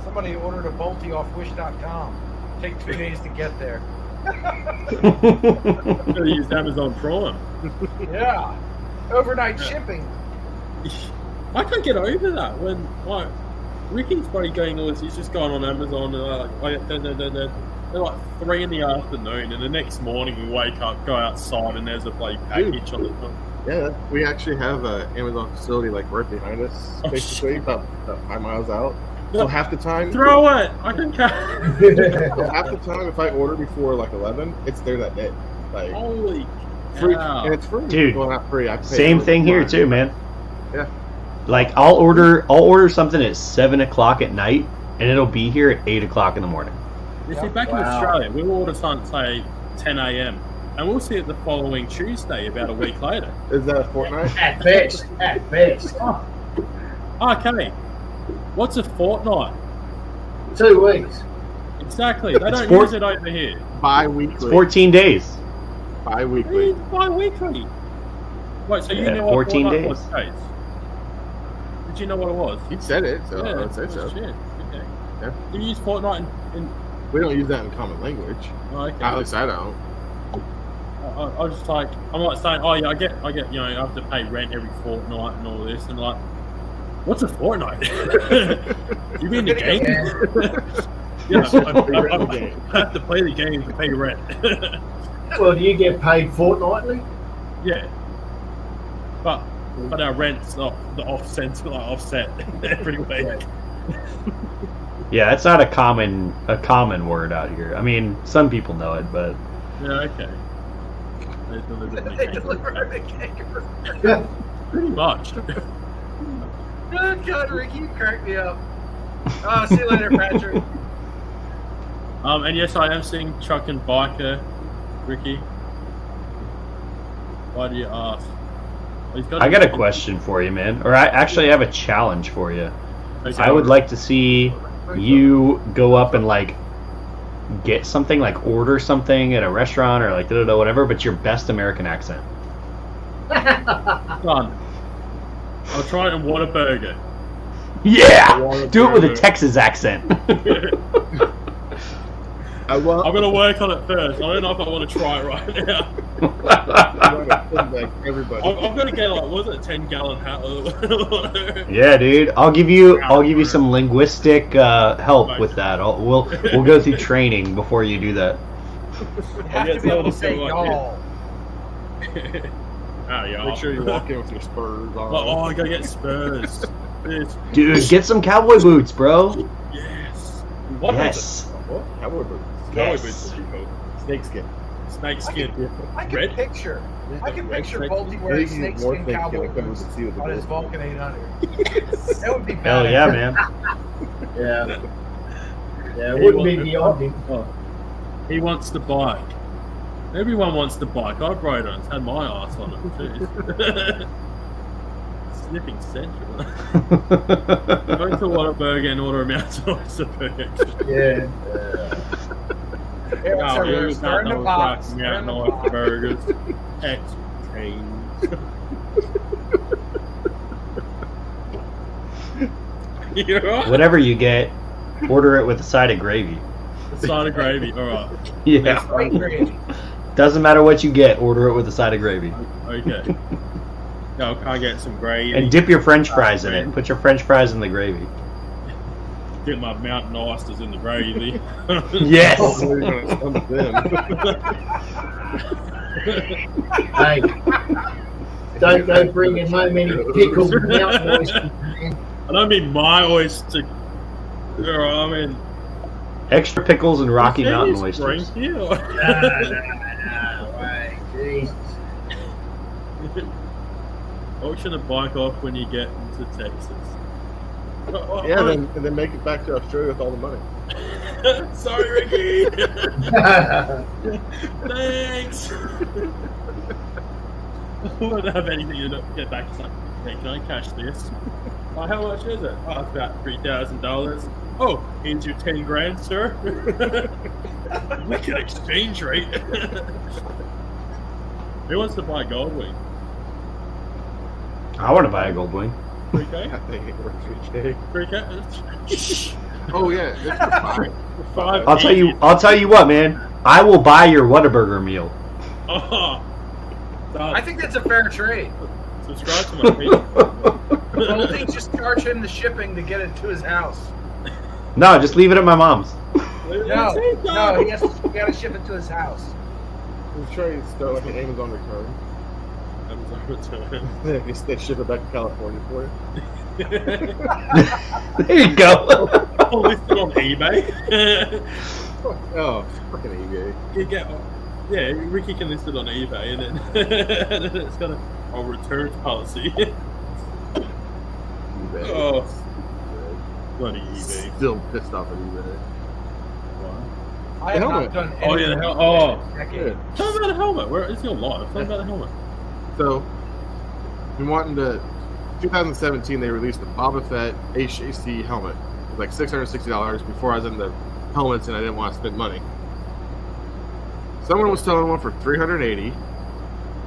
Somebody ordered a Bolty off Wish.com. Take 2 days to get there. I'm going to use Amazon Prime. Yeah. Overnight shipping. I can't get over that when, like, Ricky's probably going all this, he's just going on Amazon and they're like 3 in the afternoon, and the next morning we wake up, go outside, and there's a bloody package on the front. Yeah, we actually have an Amazon facility like right behind us, Oh, basically about 5 miles out. So half the time, Throw it! I can catch. half the time, if I order before like 11, it's there that day. Like Holy free, cow. and it's free. Dude, well, not free. I pay Same for thing here mine. too, man. Yeah. Like I'll order something at 7 o'clock at night, and it'll be here at 8 o'clock in the morning. You see, back in Australia, we'll order something, say, 10 a.m., and we'll see it the following Tuesday, about a week later. Is that a fortnight? At best. At best. Okay. What's a fortnight? 2 weeks. Exactly. They don't four- use it over here. Bi-weekly. It's 14 days. Bi-weekly. It's bi-weekly. Wait, so you Yeah, know what 14 fortnight days. was, Chase? Did you know what it was? He said it, so I would say oh, so. shit. Okay. Yeah. Do you use fortnight in We don't use that in common language. oh, okay. At least I don't. I was just like, I'm like saying, oh yeah, I get, you know, I have to pay rent every fortnight and all this, and like, what's a fortnight? You mean the game? Yeah, I have to play the game to pay rent. Well, do you get paid fortnightly? Yeah, but our rent's the offset every week. Yeah, it's not a common word out here. I mean, some people know it, but Yeah, okay. They deliver the kangaroo. pretty much. Oh, God, Ricky, you cracked me up. Oh, see you later, Patrick. And yes, I am seeing Truck and Biker, Ricky. Why do you ask? I got a question for you, man. Or I actually have a challenge for you. Okay. I would like to see you go up and like get something, like order something at a restaurant or like whatever, but your best American accent. Done. I'll try it in Whataburger. Yeah, do it with a Texas accent. I want. I'm gonna work on it first. I don't know if I want to try it right now. Like everybody. I'm gonna get like, was it a 10-gallon hat? Yeah, dude. I'll give you some linguistic help with that. We'll go through training before you do that. You have to be able to say y'all. Oh, yeah. Make sure you walk in with your spurs on. Oh, I gotta get Spurs. Dude, get some cowboy boots, bro. Yes. Yes. What? Cowboy boots. Yes. Cowboy boots are pretty cool. Snakeskin. Snake skin. I can Red? picture Red Bolty wearing snakeskin cowboy boots on his Vulcan 800. That would be bad. Hell yeah, man. Yeah. Yeah, it wouldn't be beyond him. Oh, he wants the bike. Everyone wants the bike. I've rode on it. It's had my ass on it too. Sniffing central. Go to Whataburger and order a mountain oyster burger. Yeah. Yeah, so we're starting to pop. Mountain oyster burgers. Extra change. You're right. Whatever you get, order it with a side of gravy. Side of gravy. All right. Yeah. White gravy. Doesn't matter what you get, order it with a side of gravy. Okay. No, can I get some gravy? And dip your French fries in it. Put your French fries in the gravy. Dip my mountain oysters in the gravy. Yes. Hey, don't go bringing home any pickled mountain oysters. I don't mean my oyster. I mean Extra pickles and Rocky Mountain oysters. Springfield. No way, Jesus. Auction a bike off when you get into Texas. Yeah, then make it back to Australia with all the money. Sorry, Ricky. Thanks. I don't have anything to get back. It's like, hey, can I cash this? Oh, how much is it? Oh, it's about $3,000. Oh, here's your 10 grand, sir. Wicked exchange rate. Who wants to buy Goldwing? I want to buy a gold wing. 3K? I think it works 3K. 3K? Oh yeah, that's for 5. Five. I'll tell you what, man. I will buy your Whataburger meal. Oh, I think that's a fair trade. subscribe to my page. Only just charge him the shipping to get it to his house. No, just leave it at my mom's. No, he got to ship it to his house. I'm sure you start like an Amazon return. Amazon return. They ship it back to California for you. There you go. I'll list it on eBay. Oh, fucking eBay. You get, yeah, Ricky can list it on eBay, and then, and then it's got a return policy. eBay. Oh, bloody eBay. Still pissed off at eBay. I have helmet. not done Oh yeah, anything. oh. Good. Tell me about the helmet. Where is your live? Tell me about the helmet. So, been wanting to. 2017, they released the Boba Fett HAC helmet. It was like $660 before I was in the helmets, and I didn't want to spend money. Someone was selling one for $380.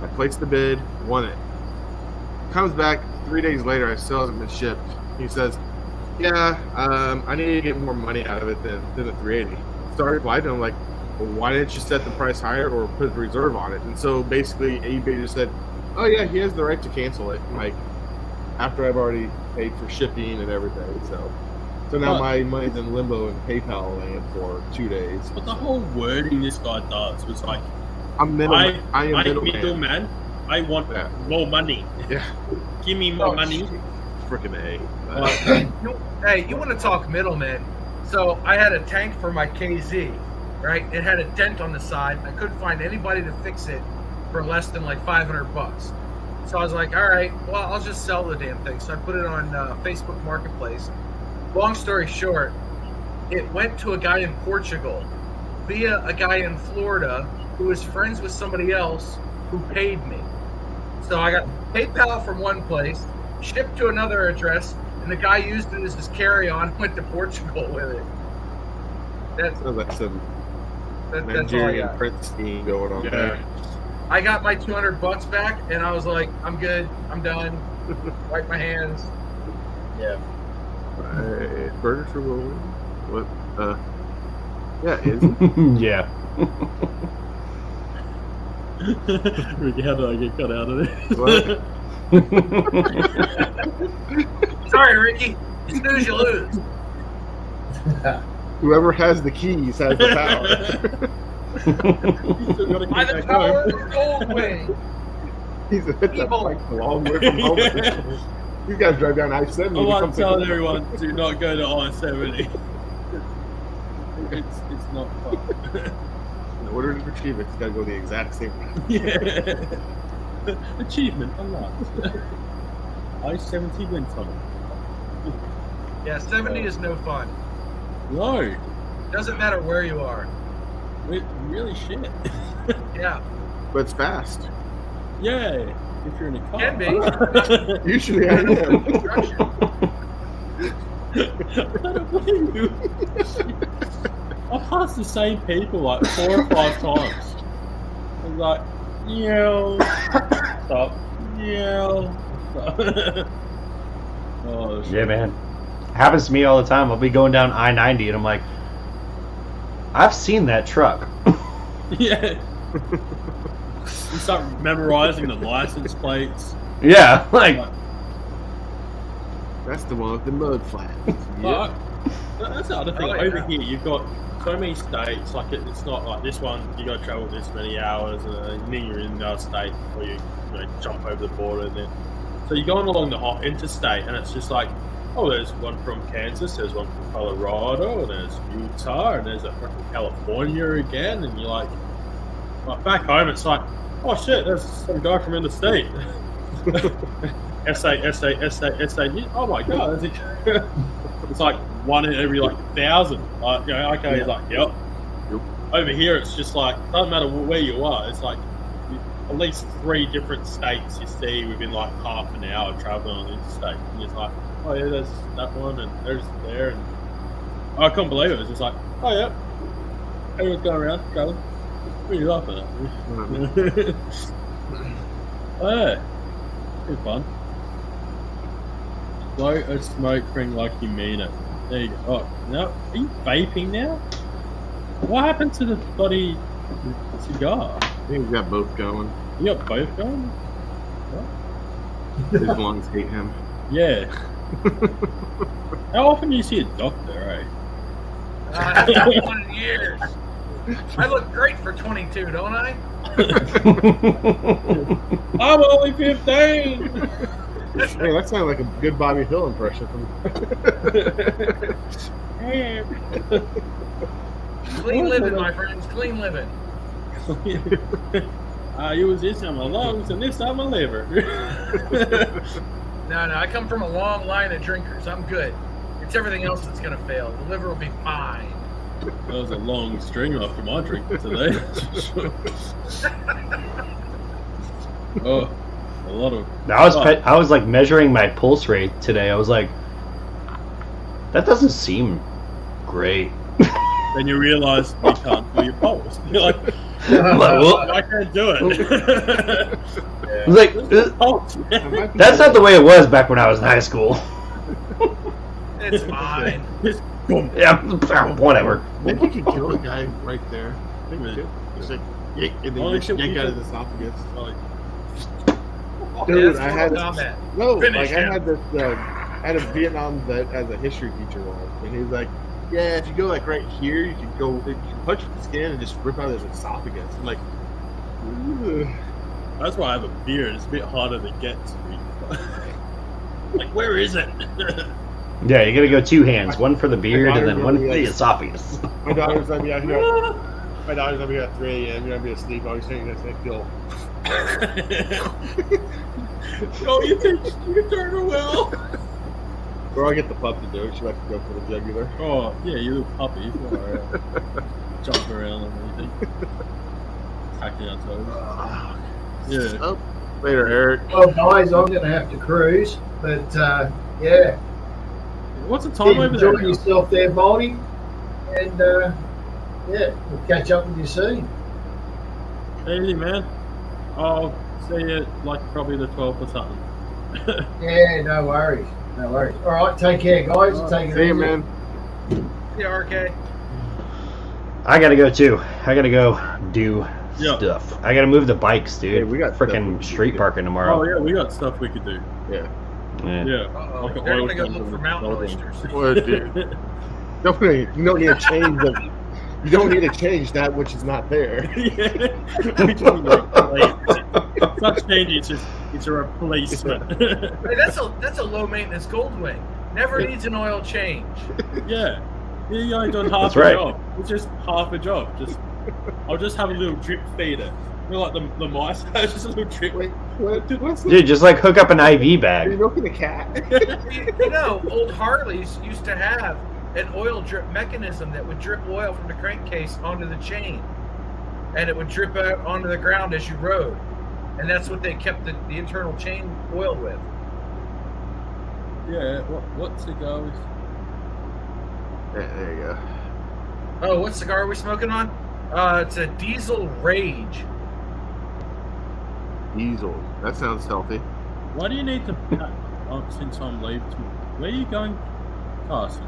I placed the bid, won it. Comes back 3 days later, I still hasn't been shipped. He says, "Yeah, I need to get more money out of it than the $380." Started replying to him like, "Well, why didn't you set the price higher or put a reserve on it?" And so basically, eBay just said, "Oh yeah, he has the right to cancel it." Like after I've already paid for shipping and everything, so now my money's in limbo in PayPal land for 2 days. But the whole wording this guy does was like, I'm middleman. I am middleman. I want more money. Yeah. Give me more money. Freaking A. Hey, you want to talk middleman? So I had a tank for my KZ, right? It had a dent on the side. I couldn't find anybody to fix it for less than like $500. So I was like, all right, well, I'll just sell the damn thing. So I put it on Facebook Marketplace. Long story short, it went to a guy in Portugal via a guy in Florida who was friends with somebody else who paid me. So I got PayPal from one place, shipped to another address, and the guy used it as his carry-on, went to Portugal with it. That's Sounds like some all I Nigerian got. prince scheme going on there. I got my $200 back, and I was like, I'm good, I'm done. Wipe my hands. Yeah. Right. Burgers for Will. What? Yeah, is Yeah. Ricky, how did I get cut out of this? Sorry, Ricky. You snooze, you lose. Whoever has the keys has the power. By the power of Goldwing. He's a Evil. a long way from home. These guys drive down I-70. I want to tell everyone, do not go to I-70. It's not fun. In order to achieve it, it's got to go the exact same route. Yeah. Achievement unlocked. I-70 wind tunnel. Yeah, 70 is no fun. No. Doesn't matter where you are. Really shit. Yeah. But it's fast. Yeah, if you're in a car. Can be. Usually I am. I don't blame you. I've passed the same people like 4 or 5 times. I'm like, stop, oh, shit. Yeah, man. Happens to me all the time. I'll be going down I-90 and I'm like, I've seen that truck. Yeah. You start memorizing the license plates. Yeah, like That's the one with the mud flat. But that's the other thing. Oh, yeah. Over here, you've got so many states. Like it's not like this one. You got to travel this many hours, and then you're in another state before you jump over the border. And then so you're going along the interstate, and it's just like, oh, there's one from Kansas, there's one from Colorado, and there's Utah, and there's a from California again, and you're like back home, it's like, oh shit, there's some guy from interstate. SA. Oh my god, it's like one in every 1,000. Like, okay, he's like, yep. Over here, it's just like, doesn't matter where you are, it's like at least 3 different states you see within like half an hour traveling on the interstate. And it's like, oh yeah, there's that one, and there's there, and I couldn't believe it. It was just like, oh yeah, everyone's going around traveling. What are you laughing at? Yeah, it's fun. Blow a smoke ring like you mean it. There you go. Oh, no, are you vaping now? What happened to the bloody cigar? I think he's got both going. You got both going? What? His lungs hate him. Yeah. How often do you see a doctor, eh? Not one in years. I look great for 22, don't I? I'm only 15! Hey, that sounded like a good Bobby Hill impression from Clean living, my friends. Clean living. I use this on my lungs and this on my liver. No, I come from a long line of drinkers. I'm good. It's everything else that's going to fail. The liver will be fine. That was a long string after my drink today. Oh, a lot of. I was like measuring my pulse rate today. I was like, that doesn't seem great. Then you realize you can't do your pulse. You're like, I can't do it. I was like, that's not the way it was back when I was in high school. It's fine. Yeah, whatever. I think you could kill the guy right there. I think we could. It's like, and then you yank out his esophagus. Dude, I had this. I had a Vietnam vet as a history teacher once, and he was like, "Yeah, if you go like right here, you can punch the skin and just rip out his esophagus." I'm like, ugh. That's why I have a beard. It's a bit harder to get to. Like, where is it? Yeah, you gotta go 2 hands, one for the beard and then one for the esophagus. My daughter's gonna be out here. My daughter's gonna be at 3 a.m. You're gonna be asleep. I was saying this next deal. Oh, you think you can turn her well? Or I'll get the pup to do it. She likes to go for the jugular. Oh, yeah, you little puppy. You jump around and everything. Hacking on toes. Yeah. Oh, later, Eric. Well, guys, I'm going to have to cruise, but yeah. What's the time over Enjoy there? yourself there, Baldy, and yeah, we'll catch up with you soon. Easy, man. I'll see you like probably the 12th or something. Yeah, no worries. No worries. All right, take care, guys. Take it See you, easy. man. Yeah, RK. I gotta go too. I gotta go do Yeah. stuff. I gotta move the bikes, dude. Hey, we got stuff we freaking can street do. parking tomorrow. Oh, yeah, we got stuff we could do. Yeah. Yeah. Yeah. Uh-oh. Like an They're oil going to go change look for and mountain welding. oysters. Well, dude. You don't need a change of. You don't need to change that which is not there. Yeah. It's not changing, it's a replacement. Hey, that's a low maintenance Goldwing. Never needs an oil change. Yeah. You only done half That's a right. job. It's just half a job. I'll just have a little drip feeder. You know, like the mice have just a little drip. Wait, what? Dude, what's Dude, just like hook up an IV Are you bag. milking a cat? You know, old Harleys used to have an oil drip mechanism that would drip oil from the crankcase onto the chain, and it would drip out onto the ground as you rode, and that's what they kept the internal chain oiled with. Yeah. What cigar was? There you go. Oh, what cigar are we smoking on? It's a Diesel Rage. Diesel. That sounds healthy. Why do you need to pack up since I'm leaving? Where are you going, Carson?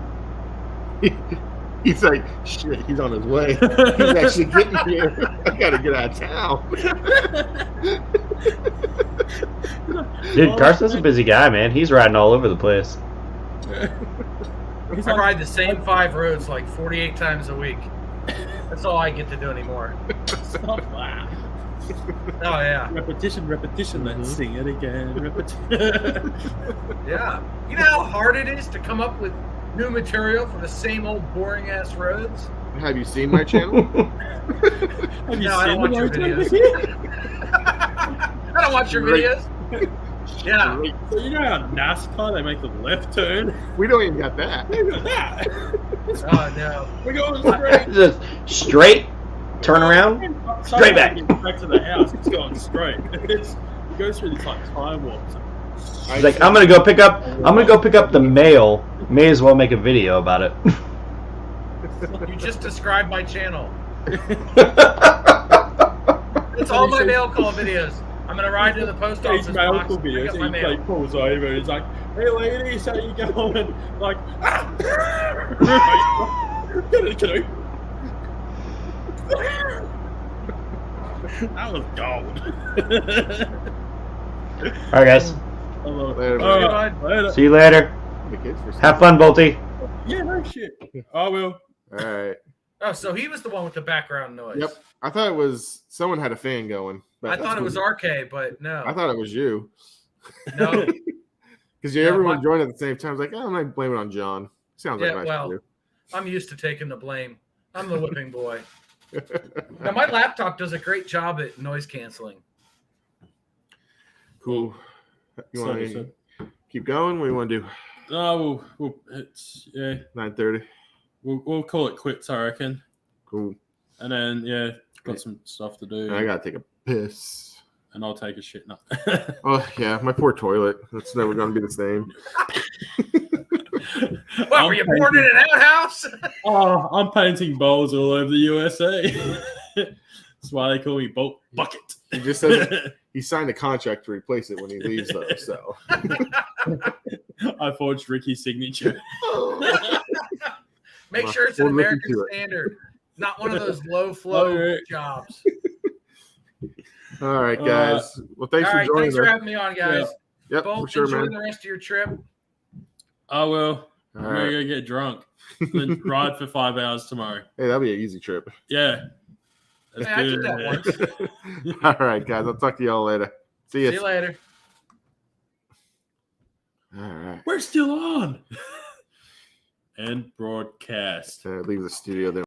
He's like, shit, he's on his way. He's actually getting here. I gotta get out of town. Dude, Carson's a busy guy, man. He's riding all over the place. I ride the same 5 roads like 48 times a week. That's all I get to do anymore. Stop that. Oh, yeah. Repetition. Let's sing it again. Yeah. You know how hard it is to come up with new material for the same old boring-ass roads? Have you seen my channel? Have you No, I don't seen watch your videos. I don't watch your videos. Yeah. So you know how NASCAR, they make the left turn? We don't even got that. Look at that. Oh, no. We're going straight. Just straight, turn around, straight back. Back to the house. It's going straight. It goes through these like time warps. He's like, I'm gonna go pick up the mail. May as well make a video about it. You just described my channel. It's all my mail call videos. I'm going to ride to the post office These box medical and pick videos, up my he mail. like pulls over and he's like, "Hey ladies, how you going?" Like, that was gold. Alright, guys. I love it. Later, All man. right, later. See you later. The kids for Have fun, Bolty. Yeah, no shit. I will. All right. Oh, so he was the one with the background noise. Yep. I thought it was someone had a fan going. I thought it was RK, but no. I thought it was you. No. Because No, everyone my- joined at the same time. I was like, oh, I'm not blaming it on John. Sounds like Yeah, nice well, to I'm used to taking the blame. I'm the whipping boy. Now, my laptop does a great job at noise canceling. Cool. You want So- to keep going? What do you want to do? No, it's 9:30. we'll call it quits, I reckon. Cool. And then got some stuff to do. I gotta take a piss. And I'll take a shit now. Oh yeah, my poor toilet. That's never gonna be the same. What, were you born in an outhouse? Oh, I'm painting bowls all over the USA. That's why they call me Bolt Bucket. He just said he signed a contract to replace it when he leaves, though. So I forged Ricky's signature. Make sure it's an We'll look American into it. standard, not one of those low flow Alright. jobs. all right, guys. Well, thanks All for right, joining thanks for us. having me on, guys. Yep, Both for sure, enjoy man. the rest of your trip. I will. All I'm going right. to go get drunk. Then ride for 5 hours tomorrow. Hey, that'll be an easy trip. Yeah. Let's Hey, I do did it. that once. All right, guys. I'll talk to y'all later. See See you later. All right. We're still on. And broadcast. Leave the studio then.